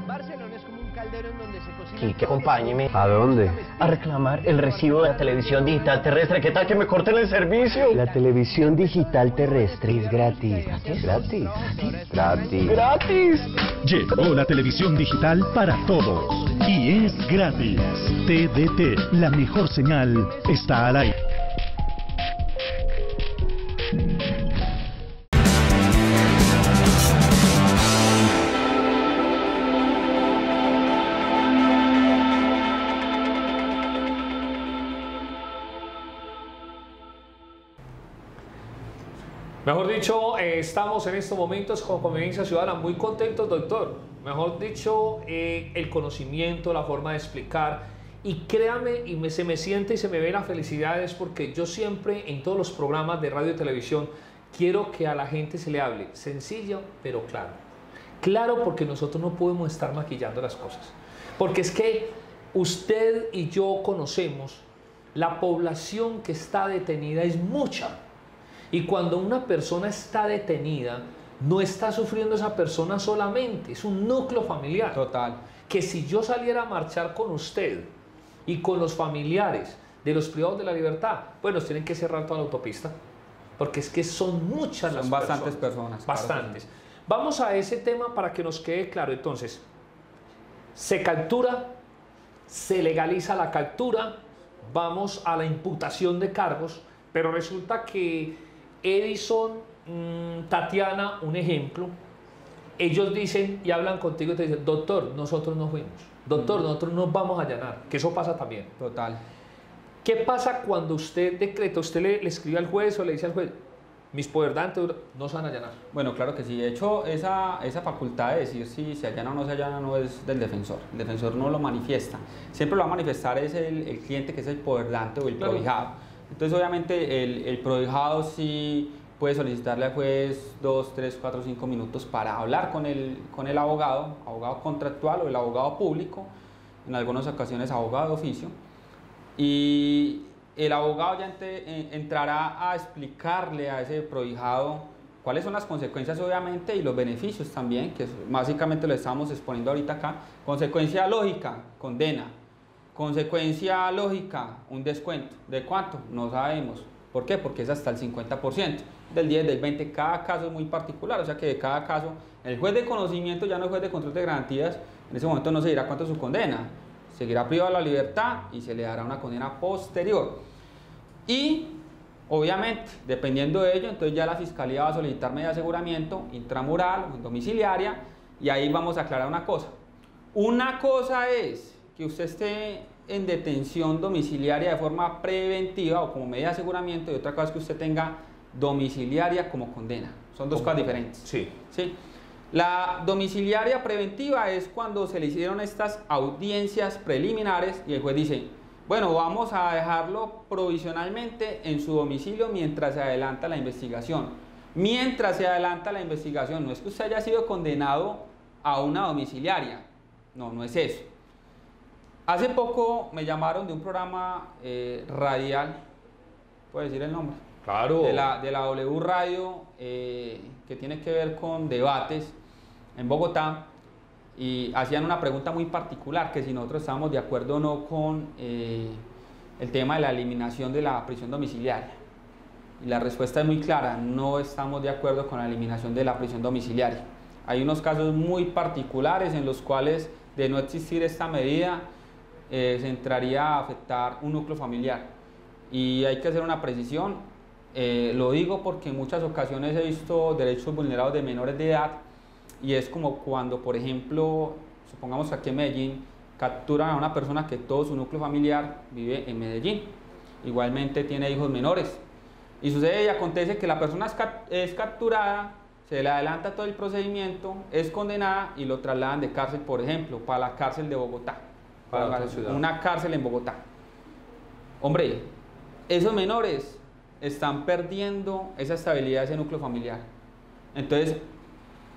Barcelona es como un caldero en donde se cocina.
Y que acompáñeme. ¿A dónde? A reclamar el recibo de la televisión digital terrestre. ¿Qué tal que me corten el servicio? La televisión digital terrestre es gratis. ¿Gratis? Gratis. Gratis. Gratis.
Llegó la televisión digital para todos y es gratis. TDT, la mejor señal está al aire.
Mejor dicho, estamos en estos momentos con Convivencia Ciudadana muy contentos, doctor. Mejor dicho, el conocimiento, la forma de explicar. Y créame, se me siente y se me ve la felicidad, es porque yo siempre en todos los programas de radio y televisión quiero que a la gente se le hable sencillo, pero claro. Claro, porque nosotros no podemos estar maquillando las cosas. Porque es que usted y yo conocemos la población que está detenida es mucha. Y cuando una persona está detenida, no está sufriendo esa persona solamente, es un núcleo familiar.
Total.
Que si yo saliera a marchar con usted y con los familiares de los privados de la libertad, pues nos tienen que cerrar toda la autopista, porque es que son muchas las personas.
Son bastantes personas.
Bastantes. Claro. Vamos a ese tema para que nos quede claro. Entonces, se captura, se legaliza la captura, vamos a la imputación de cargos, pero resulta que Edison, Tatiana, un ejemplo, ellos dicen y hablan contigo y te dicen, doctor, nosotros no fuimos, doctor, nosotros no vamos a allanar, que eso pasa también.
Total.
¿Qué pasa cuando usted decreta, usted le escribe al juez o le dice al juez, mis poderdantes no se van a allanar?
Bueno, claro que sí. De hecho, esa facultad de decir si se allana o no se allana no es del defensor. El defensor no lo manifiesta. Siempre lo va a manifestar es el cliente, que es el poderdante o el prohijado. Entonces, obviamente, el prohijado sí puede solicitarle al juez 2, 3, 4, 5 minutos para hablar con el abogado contractual o el abogado público, en algunas ocasiones abogado de oficio, y el abogado ya entrará a explicarle a ese prohijado cuáles son las consecuencias, obviamente, y los beneficios también, que básicamente lo estamos exponiendo ahorita acá. Consecuencia lógica, condena. Consecuencia lógica, un descuento. ¿De cuánto? No sabemos. ¿Por qué? Porque es hasta el 50%, del 10, del 20, cada caso es muy particular, o sea que de cada caso, el juez de conocimiento, ya no el juez de control de garantías, en ese momento no se dirá cuánto es su condena, seguirá privado de la libertad y se le dará una condena posterior. Y, obviamente, dependiendo de ello, entonces ya la Fiscalía va a solicitar medida de aseguramiento intramural o domiciliaria, y ahí vamos a aclarar una cosa. Una cosa es que usted esté en detención domiciliaria de forma preventiva o como medida de aseguramiento, y otra cosa es que usted tenga domiciliaria como condena. Son dos cosas diferentes.
Sí.
¿Sí? La domiciliaria preventiva es cuando se le hicieron estas audiencias preliminares y el juez dice, bueno, vamos a dejarlo provisionalmente en su domicilio mientras se adelanta la investigación. Mientras se adelanta la investigación, no es que usted haya sido condenado a una domiciliaria, no es eso. Hace poco me llamaron de un programa radial, ¿puedo decir el nombre?
Claro.
De la W Radio, que tiene que ver con debates en Bogotá, y hacían una pregunta muy particular, que si nosotros estábamos de acuerdo o no con el tema de la eliminación de la prisión domiciliaria. Y la respuesta es muy clara, no estamos de acuerdo con la eliminación de la prisión domiciliaria. Hay unos casos muy particulares en los cuales, de no existir esta medida, se entraría a afectar un núcleo familiar. Y hay que hacer una precisión, lo digo porque en muchas ocasiones he visto derechos vulnerados de menores de edad, y es como cuando, por ejemplo, supongamos que aquí en Medellín capturan a una persona que todo su núcleo familiar vive en Medellín, igualmente tiene hijos menores, y sucede y acontece que la persona es capturada, se le adelanta todo el procedimiento, es condenada y lo trasladan de cárcel, por ejemplo, para la cárcel de Bogotá, para una cárcel en Bogotá. Hombre, esos menores están perdiendo esa estabilidad de ese núcleo familiar. Entonces,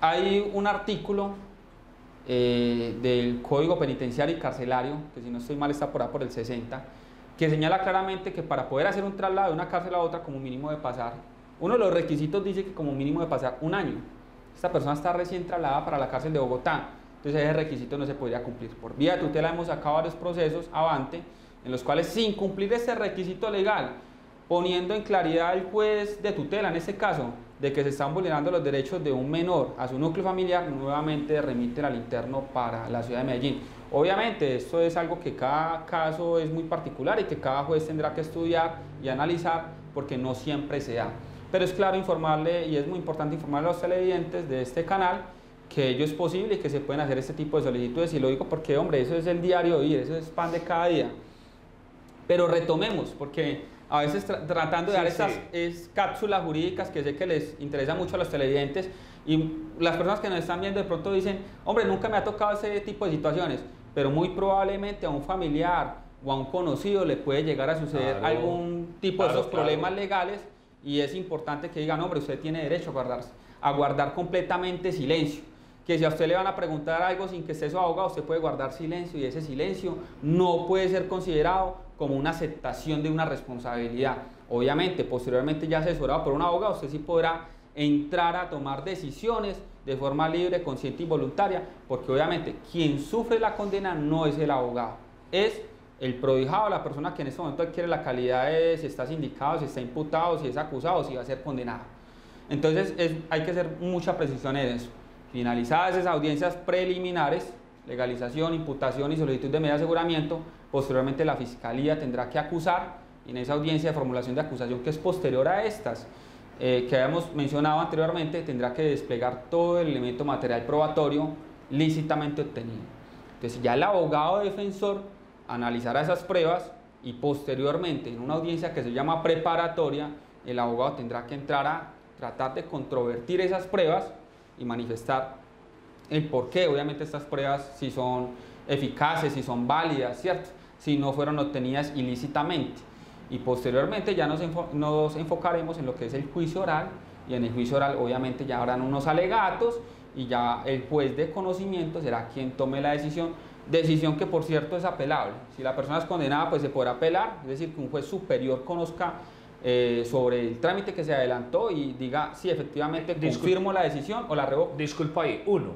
hay un artículo del Código Penitenciario y Carcelario, que si no estoy mal está por ahí por el 60, que señala claramente que para poder hacer un traslado de una cárcel a otra, como mínimo de pasar, uno de los requisitos dice que como mínimo de pasar un año. Esta persona está recién trasladada para la cárcel de Bogotá, entonces ese requisito no se podría cumplir. Por vía de tutela hemos sacado varios procesos avante, en los cuales sin cumplir ese requisito legal, poniendo en claridad al juez de tutela, en este caso, de que se están vulnerando los derechos de un menor a su núcleo familiar, nuevamente remiten al interno para la ciudad de Medellín. Obviamente esto es algo que cada caso es muy particular y que cada juez tendrá que estudiar y analizar, porque no siempre se da. Pero es claro informarle, y es muy importante informarle a los televidentes de este canal, que ello es posible y que se pueden hacer este tipo de solicitudes, y lo digo porque, hombre, eso es el diario vivir, eso es pan de cada día. Pero retomemos, porque a veces tratando de
Sí,
dar estas
sí.
cápsulas jurídicas que sé que les interesa mucho a los televidentes, y las personas que nos están viendo de pronto dicen, hombre, nunca me ha tocado ese tipo de situaciones, pero muy probablemente a un familiar o a un conocido le puede llegar a suceder
Claro,
algún tipo de
claro,
esos
claro.
problemas legales, y es importante que digan, hombre, usted tiene derecho a guardar completamente silencio. Que si a usted le van a preguntar algo sin que esté su abogado, usted puede guardar silencio, y ese silencio no puede ser considerado como una aceptación de una responsabilidad. Obviamente, posteriormente ya asesorado por un abogado, usted sí podrá entrar a tomar decisiones de forma libre, consciente y voluntaria, porque obviamente quien sufre la condena no es el abogado, es el prohijado, la persona que en este momento adquiere la calidad de si está sindicado, si está imputado, si es acusado, si va a ser condenado. Entonces hay que hacer mucha precisión en eso. Finalizadas esas audiencias preliminares, legalización, imputación y solicitud de medida de aseguramiento, posteriormente la Fiscalía tendrá que acusar, y en esa audiencia de formulación de acusación que es posterior a estas, que habíamos mencionado anteriormente, tendrá que desplegar todo el elemento material probatorio lícitamente obtenido. Entonces ya el abogado defensor analizará esas pruebas, y posteriormente en una audiencia que se llama preparatoria, el abogado tendrá que entrar a tratar de controvertir esas pruebas y manifestar el por qué, obviamente, estas pruebas, si son eficaces, si son válidas, ¿cierto? Si no fueron obtenidas ilícitamente. Y posteriormente ya nos enfocaremos en lo que es el juicio oral, y en el juicio oral obviamente ya habrán unos alegatos, y ya el juez de conocimiento será quien tome la decisión que por cierto es apelable. Si la persona es condenada, pues se podrá apelar, es decir, que un juez superior conozca sobre el trámite que se adelantó y diga si efectivamente confirmo la decisión o la revoco.
Disculpa ahí, uno,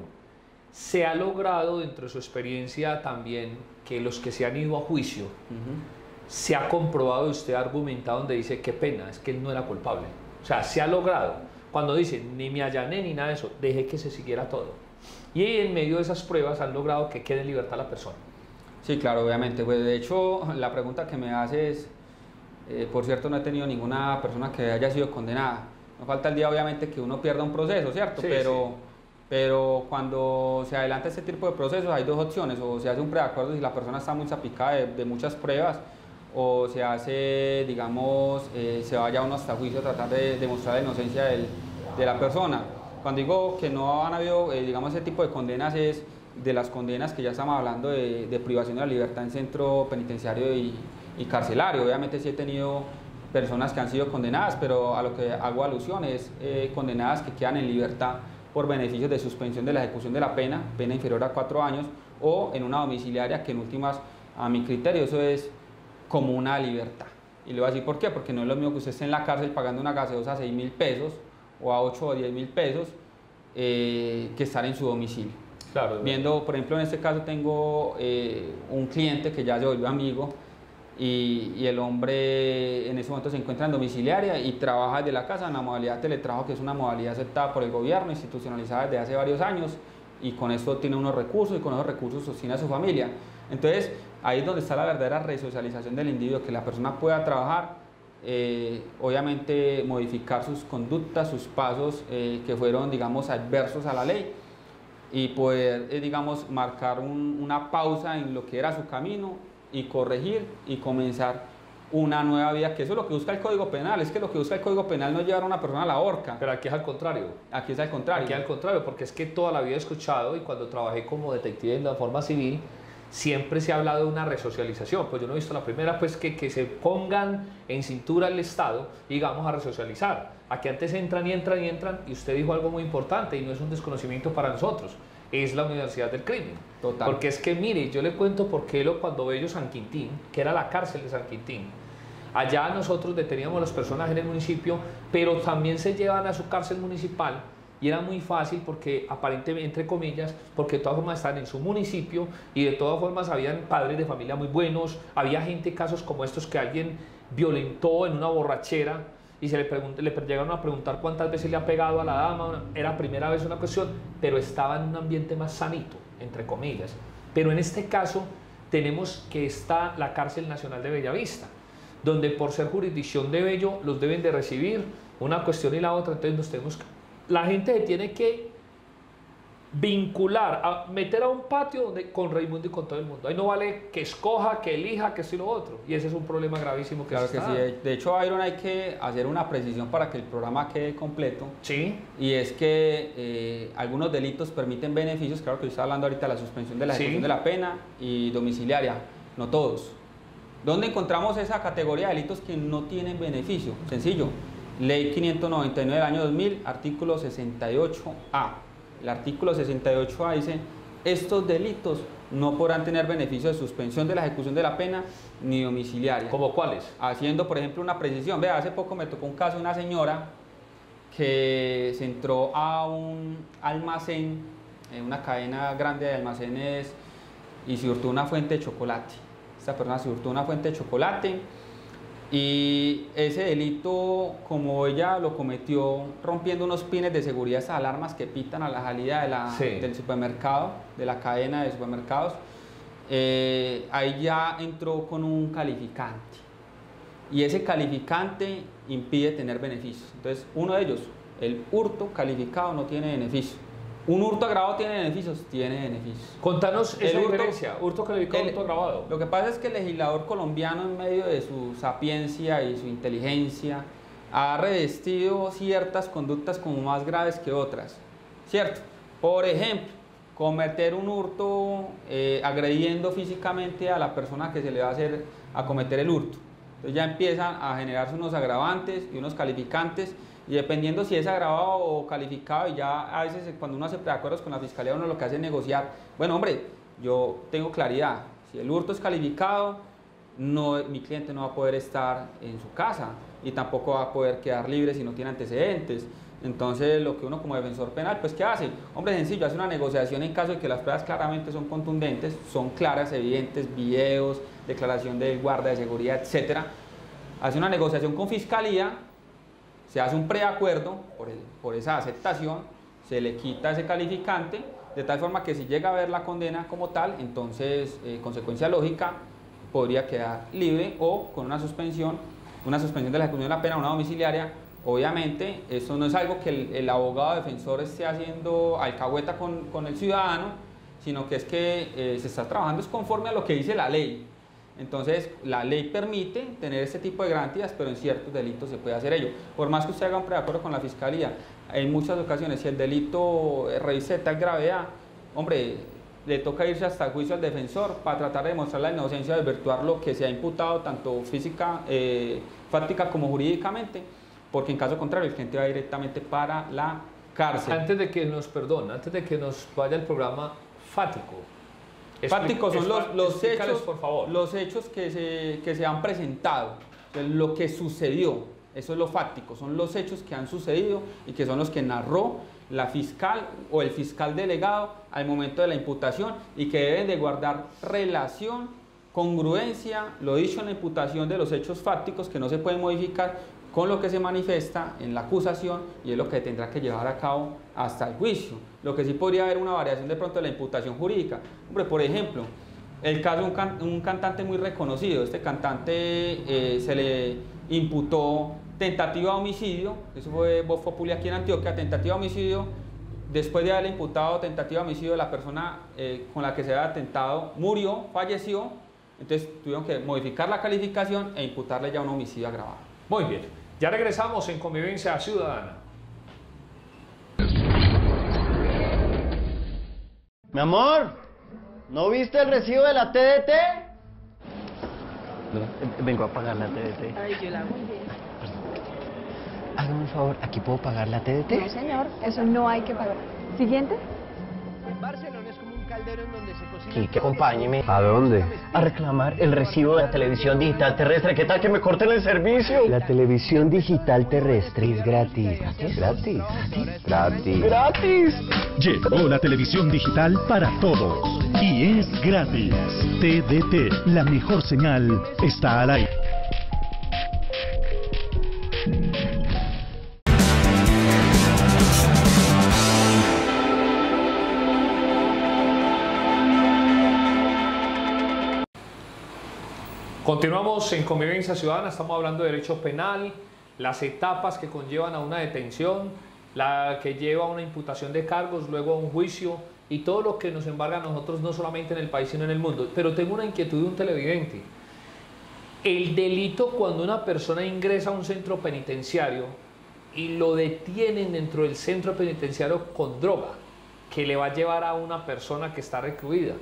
¿se ha logrado dentro de su experiencia también que los que se han ido a juicio, se ha comprobado y usted ha argumentado donde dice qué pena, es que él no era culpable? O sea, se ha logrado, cuando dice ni me allané ni nada de eso, dejé que se siguiera todo. Y en medio de esas pruebas han logrado que quede en libertad la persona.
Sí, claro, obviamente. Pues de hecho, la pregunta que me hace es, por cierto, no he tenido ninguna persona que haya sido condenada. No falta el día, obviamente, que uno pierda un proceso, ¿cierto?
Sí,
pero cuando se adelanta este tipo de procesos hay dos opciones: o se hace un preacuerdo si la persona está muy salpicada de muchas pruebas, o se hace, digamos, se vaya uno hasta juicio a tratar de demostrar la inocencia de la persona. Cuando digo que no han habido, digamos, ese tipo de condenas, es de las condenas que ya estamos hablando de privación de la libertad en centro penitenciario y carcelario. Obviamente sí he tenido personas que han sido condenadas, pero a lo que hago alusión es condenadas que quedan en libertad por beneficios de suspensión de la ejecución de la pena, pena inferior a 4 años, o en una domiciliaria que en últimas, a mi criterio, eso es como una libertad. Y le voy a decir por qué: porque no es lo mismo que usted esté en la cárcel pagando una gaseosa a 6.000 pesos o a 8 o 10.000 pesos que estar en su domicilio.
Claro.
Viendo, por ejemplo, en este caso tengo un cliente que ya se volvió amigo, y el hombre en ese momento se encuentra en domiciliaria y trabaja desde la casa en la modalidad teletrabajo, que es una modalidad aceptada por el gobierno, institucionalizada desde hace varios años, y con esto tiene unos recursos, y con esos recursos sostiene a su familia. Entonces ahí es donde está la verdadera resocialización del individuo, que la persona pueda trabajar, obviamente modificar sus conductas, sus pasos que fueron, digamos, adversos a la ley, y poder, digamos, marcar una pausa en lo que era su camino, y corregir y comenzar una nueva vida, que eso es lo que busca el Código Penal. Es que lo que busca el Código Penal no es llevar a una persona a la horca.
Pero aquí es al contrario.
Aquí es al contrario.
Aquí al contrario, porque es que toda la vida he escuchado, y cuando trabajé como detective en la forma civil, siempre se ha hablado de una resocialización. Pues yo no he visto la primera, pues que se pongan en cintura el Estado y vamos a resocializar. Aquí antes entran y entran y entran, y usted dijo algo muy importante, y no es un desconocimiento para nosotros, es la Universidad del Crimen.
Total.
Porque es que, mire, yo le cuento por qué cuando Bello San Quintín, que era la cárcel de San Quintín, allá nosotros deteníamos a las personas en el municipio, pero también se llevan a su cárcel municipal, y era muy fácil porque, aparentemente, entre comillas, porque de todas formas están en su municipio, y de todas formas habían padres de familia muy buenos, había gente, casos como estos, que alguien violentó en una borrachera, y le llegaron a preguntar cuántas veces le ha pegado a la dama, era primera vez una cuestión, pero estaba en un ambiente más sanito, entre comillas. Pero en este caso tenemos que está la Cárcel Nacional de Bellavista, donde por ser jurisdicción de Bello los deben de recibir, una cuestión y la otra. Entonces la gente tiene que vincular, a meter a un patio donde, con Raimundo y con todo el mundo. Ahí no vale que escoja, que elija, que esto y lo otro. Y ese es un problema gravísimo que
claro
se
que
está
sí.
dando.
De hecho, Iron, hay que hacer una precisión para que el programa quede completo.
Sí.
Y es que algunos delitos permiten beneficios. Claro que yo estaba hablando ahorita de la suspensión de la ejecución de la pena y domiciliaria. No todos. ¿Dónde encontramos esa categoría de delitos que no tienen beneficio? Sencillo. Ley 599 del año 2000, artículo 68A. El artículo 68A dice: estos delitos no podrán tener beneficio de suspensión de la ejecución de la pena ni domiciliaria.
¿Cómo cuáles?
Haciendo, por ejemplo, una precisión. Vea, hace poco me tocó un caso de una señora que se entró a un almacén, una cadena grande de almacenes, y se hurtó una fuente de chocolate. Esta persona se hurtó una fuente de chocolate. Y ese delito, como ella lo cometió rompiendo unos pines de seguridad, esas alarmas que pitan a la salida de del supermercado, de la cadena de supermercados, ahí ya entró con un calificante. Y ese calificante impide tener beneficios. Entonces, uno de ellos, el hurto calificado, no tiene beneficio. ¿Un hurto agravado tiene beneficios? Tiene beneficios.
Contanos esa diferencia, hurto calificado, hurto agravado.
Lo que pasa es que el legislador colombiano, en medio de su sapiencia y su inteligencia, ha revestido ciertas conductas como más graves que otras, ¿cierto? Por ejemplo, cometer un hurto agrediendo físicamente a la persona que se le va a hacer a cometer el hurto. Entonces ya empiezan a generarse unos agravantes y unos calificantes, y dependiendo si es agravado o calificado, y ya a veces cuando uno hace preacuerdos con la fiscalía, uno lo que hace es negociar. Bueno, hombre, yo tengo claridad, si el hurto es calificado, mi cliente no va a poder estar en su casa y tampoco va a poder quedar libre si no tiene antecedentes. Entonces, lo que uno como defensor penal, pues, ¿qué hace? Hombre, sencillo, hace una negociación en caso de que las pruebas claramente son contundentes, son claras, evidentes, videos, declaración del guarda de seguridad, etcétera. Hace una negociación con fiscalía, se hace un preacuerdo por esa aceptación, se le quita ese calificante, de tal forma que si llega a ver la condena como tal, entonces, consecuencia lógica, podría quedar libre o con una suspensión de la ejecución de la pena, una domiciliaria. Obviamente, eso no es algo que el abogado defensor esté haciendo alcahueta con el ciudadano, sino que es que se está trabajando conforme a lo que dice la ley. Entonces, la ley permite tener este tipo de garantías, pero en ciertos delitos se puede hacer ello. Por más que usted haga un preacuerdo con la fiscalía, en muchas ocasiones, si el delito reviste de tal gravedad, hombre, le toca irse hasta el juicio al defensor para tratar de demostrar la inocencia, de desvirtuar lo que se ha imputado, tanto fáctica como jurídicamente, porque en caso contrario el cliente va directamente para la cárcel.
Antes de que nos vaya el programa fático.
Fáticos son los hechos que se han presentado, lo que sucedió, eso es lo fático, son los hechos que han sucedido y que son los que narró la fiscal o el fiscal delegado al momento de la imputación, y que deben de guardar relación, congruencia, lo dicho en la imputación, de los hechos fácticos que no se pueden modificar con lo que se manifiesta en la acusación, y es lo que tendrá que llevar a cabo hasta el juicio. Lo que sí podría haber una variación de pronto de la imputación jurídica. Hombre, por ejemplo, el caso de un cantante muy reconocido. Este cantante se le imputó tentativa de homicidio, eso fue Voz Populi aquí en Antioquia, tentativa de homicidio. Después de haberle imputado tentativa de homicidio, la persona con la que se había atentado murió, falleció. Entonces tuvieron que modificar la calificación e imputarle ya un homicidio agravado.
Muy bien, ya regresamos en Convivencia Ciudadana.
Mi amor, ¿no viste el recibo de la TDT? No, vengo a pagar la TDT.
Ay, yo la hago.
Hágame un favor, ¿aquí puedo pagar la TDT?
No, señor, eso no hay que pagar. Siguiente.
Barcelona es como un caldero en donde se cocina.
Quique, acompáñeme. ¿A dónde? A reclamar el recibo de la televisión digital terrestre. ¿Qué tal que me corten el servicio? La televisión digital terrestre es gratis. ¿Gratis? ¿Gratis? ¿Gratis? ¿Gratis?
Llegó la televisión digital para todos y es gratis. TDT, la mejor señal, está al aire.
Continuamos en Convivencia Ciudadana, estamos hablando de derecho penal, las etapas que conllevan a una detención, la que lleva a una imputación de cargos, luego a un juicio y todo lo que nos embarga a nosotros no solamente en el país sino en el mundo. Pero tengo una inquietud de un televidente. El delito cuando una persona ingresa a un centro penitenciario y lo detienen dentro del centro penitenciario con droga, que le va a llevar a una persona que está recluida.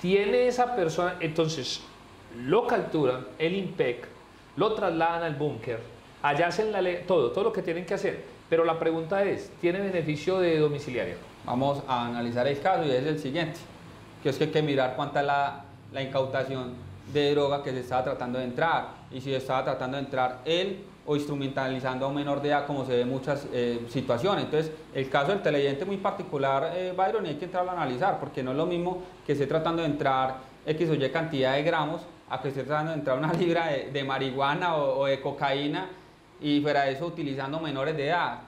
Tiene esa persona, entonces lo capturan, el IMPEC, lo trasladan al búnker, allá hacen la ley, todo lo que tienen que hacer. Pero la pregunta es, ¿tiene beneficio de domiciliario?
Vamos a analizar el caso y es el siguiente, que es que hay que mirar cuánta es la incautación de droga que se estaba tratando de entrar y si estaba tratando de entrar él o instrumentalizando a un menor de edad, como se ve en muchas situaciones. Entonces, el caso del televidente es muy particular, Byron, y hay que entrarlo a analizar, porque no es lo mismo que esté tratando de entrar X o Y cantidad de gramos a que esté tratando de entrar una libra de marihuana o de cocaína y fuera de eso utilizando menores de edad.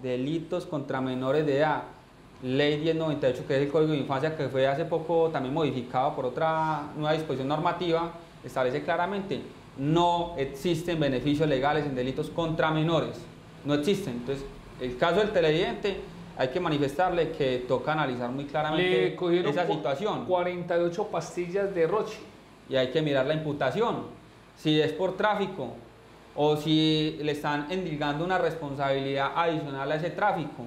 Delitos contra menores de edad. Ley 1098, que es el Código de Infancia, que fue hace poco también modificado por otra nueva disposición normativa, establece claramente: no existen beneficios legales en delitos contra menores, no existen. Entonces, el caso del televidente, hay que manifestarle que toca analizar muy claramente esa situación.
48 pastillas de Roche.
Y hay que mirar la imputación, si es por tráfico o si le están endilgando una responsabilidad adicional a ese tráfico.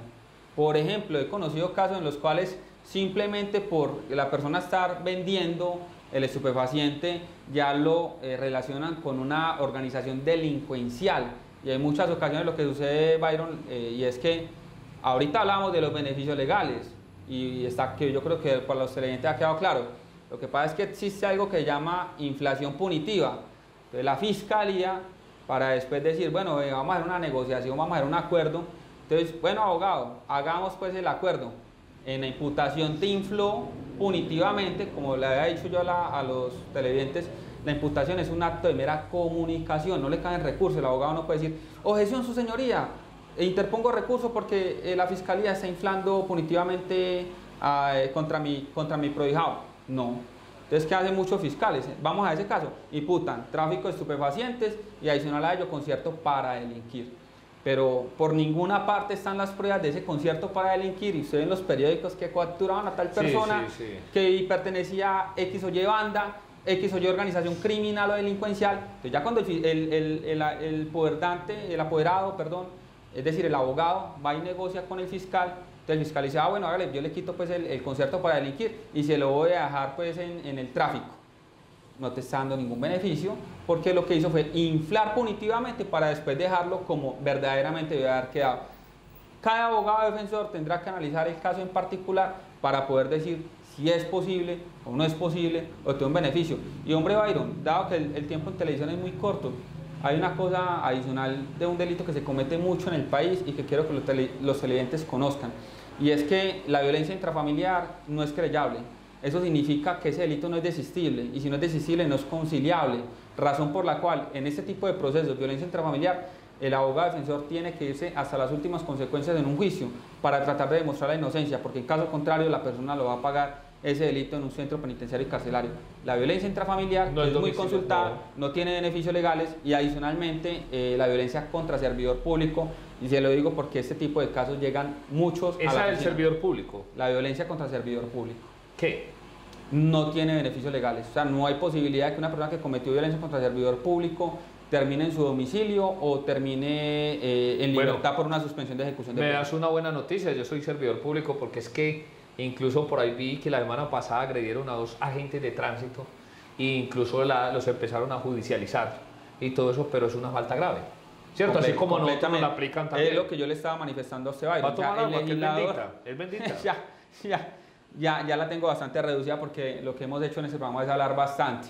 Por ejemplo, he conocido casos en los cuales simplemente por la persona estar vendiendo el estupefaciente ya lo relacionan con una organización delincuencial. Y hay muchas ocasiones lo que sucede, Byron, y es que ahorita hablamos de los beneficios legales y está que yo creo que para los televidentes ha quedado claro. Lo que pasa es que existe algo que se llama inflación punitiva. Entonces la fiscalía, para después decir, bueno, vamos a hacer una negociación, vamos a hacer un acuerdo. Entonces, bueno, abogado, hagamos pues el acuerdo. En la imputación te infló punitivamente, como le había dicho yo a los televidentes, la imputación es un acto de mera comunicación, no le caen recursos. El abogado no puede decir, objeción su señoría, interpongo recurso porque la fiscalía está inflando punitivamente contra mi prohijado. No. Entonces, ¿qué hacen muchos fiscales? Vamos a ese caso, imputan tráfico de estupefacientes y adicional a ello concierto para delinquir. Pero por ninguna parte están las pruebas de ese concierto para delinquir, y usted ve en los periódicos que capturaban a tal persona que pertenecía a X o Y banda, X o Y organización criminal o delincuencial. Entonces ya cuando el apoderado, es decir, el abogado va y negocia con el fiscal, entonces el fiscal dice, bueno, hágale, yo le quito pues el concierto para delinquir y se lo voy a dejar pues en el tráfico. No te está dando ningún beneficio, porque lo que hizo fue inflar punitivamente para después dejarlo como verdaderamente debe haber quedado. Cada abogado defensor tendrá que analizar el caso en particular para poder decir si es posible o no es posible o tiene un beneficio. Y hombre, Byron, dado que el tiempo en televisión es muy corto, hay una cosa adicional de un delito que se comete mucho en el país y que quiero que los televidentes conozcan, y es que la violencia intrafamiliar no es querellable. Eso significa que ese delito no es desistible, y si no es desistible no es conciliable, razón por la cual en este tipo de procesos de violencia intrafamiliar el abogado defensor tiene que irse hasta las últimas consecuencias en un juicio para tratar de demostrar la inocencia, porque en caso contrario la persona lo va a pagar ese delito en un centro penitenciario y carcelario. La violencia intrafamiliar no es muy consultada, no tiene beneficios legales, y adicionalmente la violencia contra servidor público, y se lo digo porque este tipo de casos llegan muchos a la
¿Esa del
oficina.
servidor público?
La violencia contra servidor público.
¿Qué?
No tiene beneficios legales, o sea, no hay posibilidad de que una persona que cometió violencia contra servidor público termine en su domicilio o termine en libertad por una suspensión de ejecución de
pena. Me
pena.
das una buena noticia, yo soy servidor público, porque es que incluso por ahí vi que la semana pasada agredieron a 2 agentes de tránsito e incluso los empezaron a judicializar y todo eso, pero es una falta grave, ¿cierto? Así como nosotros nos la aplican también.
Es lo que yo le estaba manifestando a usted, Byron.
Va a tomar agua, que es bendita.
Ya la tengo bastante reducida porque lo que hemos hecho en este programa es hablar bastante.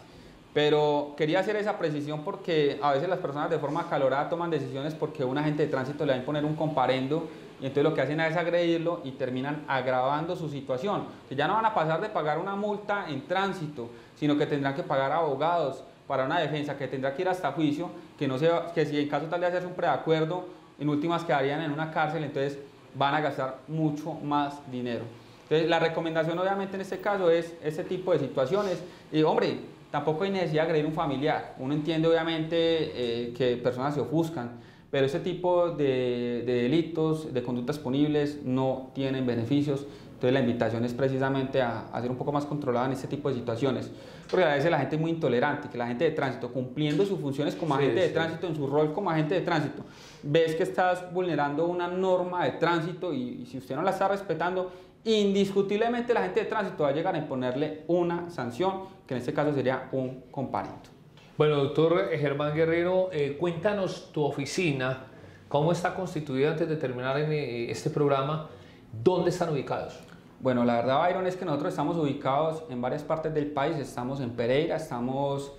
Pero quería hacer esa precisión porque a veces las personas de forma acalorada toman decisiones porque un agente de tránsito le va a imponer un comparendo y entonces lo que hacen es agredirlo y terminan agravando su situación. Que ya no van a pasar de pagar una multa en tránsito, sino que tendrán que pagar abogados para una defensa, que tendrá que ir hasta juicio, que si en caso tal de hacerse un preacuerdo, en últimas quedarían en una cárcel, entonces van a gastar mucho más dinero. Entonces la recomendación obviamente en este caso es ese tipo de situaciones. Y hombre, tampoco hay necesidad de agredir a un familiar. Uno entiende obviamente que personas se ofuscan, pero ese tipo de delitos, de conductas punibles, no tienen beneficios. Entonces la invitación es precisamente a ser un poco más controlada en este tipo de situaciones, porque a veces la gente es muy intolerante, que la gente de tránsito, cumpliendo sus funciones como agente de tránsito, en su rol como agente de tránsito, ves que estás vulnerando una norma de tránsito y si usted no la está respetando, indiscutiblemente la gente de tránsito va a llegar a imponerle una sanción, que en este caso sería un comparendo.
Bueno, doctor Germán Guerrero, cuéntanos tu oficina, cómo está constituida antes de terminar en este programa, ¿dónde están ubicados?
Bueno, la verdad, Byron, es que nosotros estamos ubicados en varias partes del país. Estamos en Pereira, estamos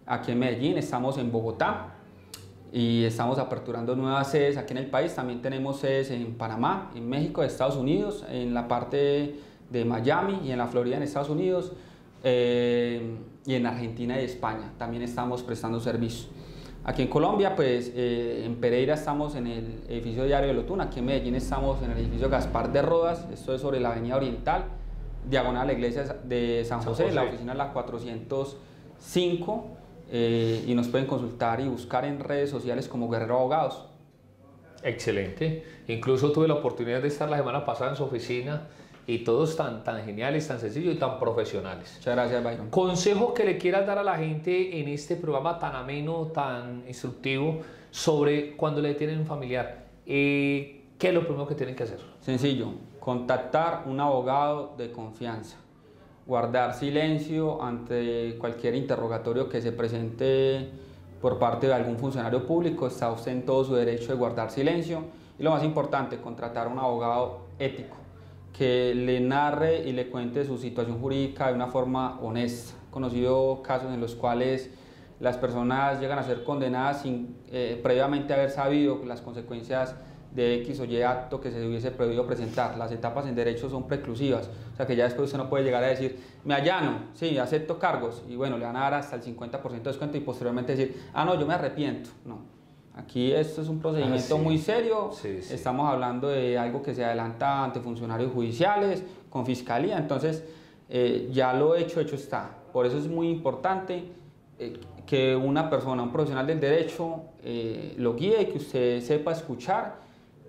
aquí en Medellín, estamos en Bogotá y estamos aperturando nuevas sedes aquí en el país. También tenemos sedes en Panamá, en México, Estados Unidos, en la parte de Miami y en la Florida en Estados Unidos y en Argentina y España. También estamos prestando servicios. Aquí en Colombia, pues en Pereira estamos en el edificio Diario de Lotún, aquí en Medellín estamos en el edificio Gaspar de Rodas, esto es sobre la avenida Oriental, diagonal a la iglesia de San José, la oficina es la 405 y nos pueden consultar y buscar en redes sociales como Guerrero Abogados.
Excelente, incluso tuve la oportunidad de estar la semana pasada en su oficina y todos tan geniales, tan sencillos y tan profesionales.
Muchas gracias, Byron.
Consejo que le quieras dar a la gente en este programa tan ameno, tan instructivo, sobre cuando le detienen un familiar. ¿Qué es lo primero que tienen que hacer?
Sencillo, contactar un abogado de confianza, guardar silencio ante cualquier interrogatorio que se presente por parte de algún funcionario público. Está usted en todo su derecho de guardar silencio y lo más importante, contratar a un abogado ético que le narre y le cuente su situación jurídica de una forma honesta. He conocido casos en los cuales las personas llegan a ser condenadas sin previamente haber sabido las consecuencias de X o Y acto que se hubiese prohibido presentar. Las etapas en derecho son preclusivas, o sea que ya después usted no puede llegar a decir, me allano, sí, acepto cargos, y bueno, le van a dar hasta el 50% de descuento y posteriormente decir, ah no, yo me arrepiento. No. Aquí esto es un procedimiento muy serio, estamos hablando de algo que se adelanta ante funcionarios judiciales, con fiscalía, entonces ya lo hecho está. Por eso es muy importante que una persona, un profesional del derecho, lo guíe, que usted sepa escuchar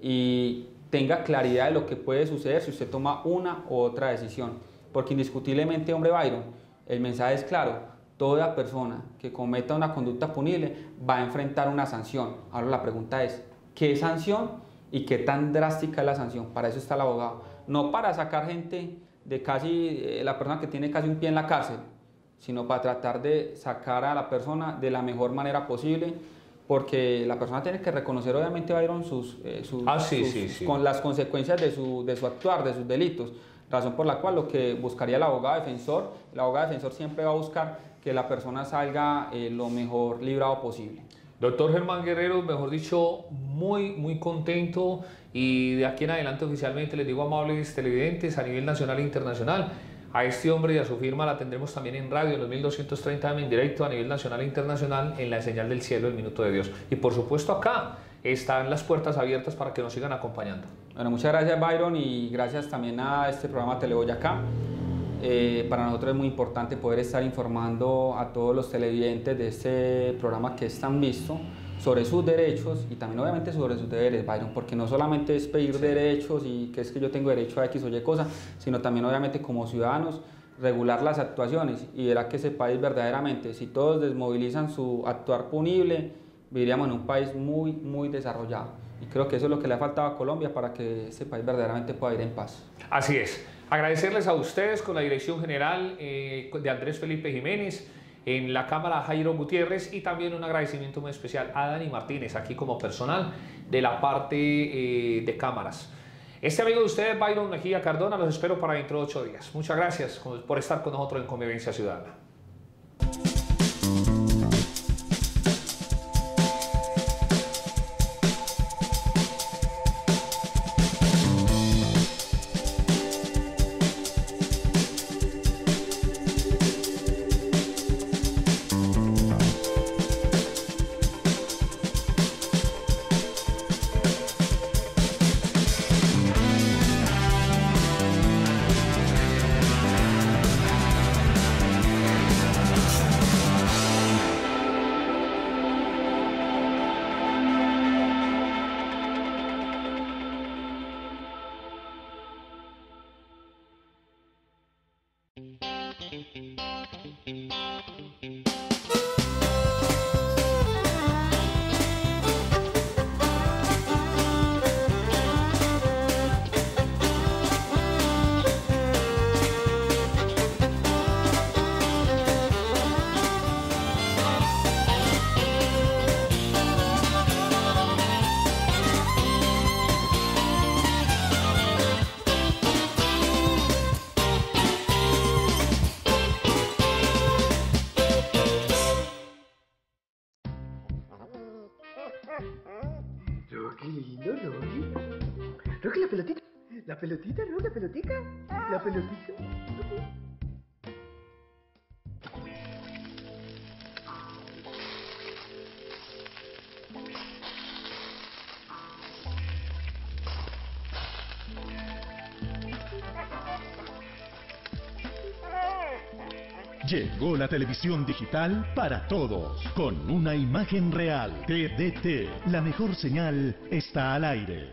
y tenga claridad de lo que puede suceder si usted toma una u otra decisión. Porque indiscutiblemente, hombre Byron, el mensaje es claro. Toda persona que cometa una conducta punible va a enfrentar una sanción. Ahora la pregunta es, ¿qué sanción y qué tan drástica es la sanción? Para eso está el abogado. No para sacar gente de casi, la persona que tiene casi un pie en la cárcel, sino para tratar de sacar a la persona de la mejor manera posible, porque la persona tiene que reconocer, obviamente, Byron, con las consecuencias de su actuar, de sus delitos. Razón por la cual lo que buscaría el abogado defensor siempre va a buscar que la persona salga lo mejor librado posible.
Doctor Germán Guerrero, mejor dicho, muy contento, y de aquí en adelante oficialmente les digo, amables televidentes a nivel nacional e internacional, a este hombre y a su firma la tendremos también en radio, en los 1230 AM en directo a nivel nacional e internacional, en la señal del cielo, el Minuto de Dios. Y por supuesto acá están las puertas abiertas para que nos sigan acompañando.
Bueno, muchas gracias, Byron, y gracias también a este programa Teleboyacá. Para nosotros es muy importante poder estar informando a todos los televidentes de este programa que es tan visto sobre sus derechos y también obviamente sobre sus deberes, Byron, porque no solamente es pedir derechos y que es que yo tengo derecho a X o Y cosa, sino también obviamente como ciudadanos regular las actuaciones, y verá que ese país verdaderamente, si todos desmovilizan su actuar punible, viviríamos en un país muy desarrollado, y creo que eso es lo que le ha faltado a Colombia para que ese país verdaderamente pueda ir en paz.
Así es. Agradecerles a ustedes con la dirección general de Andrés Felipe Jiménez, en la cámara Jairo Gutiérrez, y también un agradecimiento muy especial a Dani Martínez, aquí como personal de la parte de cámaras. Este amigo de ustedes, Byron Mejía Cardona, los espero para dentro de 8 días. Muchas gracias por estar con nosotros en Convivencia Ciudadana.
Rocky, lindo, Rocky. Rocky, la pelotita. La pelotita, Rocky, la pelotica. La pelotica.
Llegó la televisión digital para todos, con una imagen real. TDT, la mejor señal está al aire.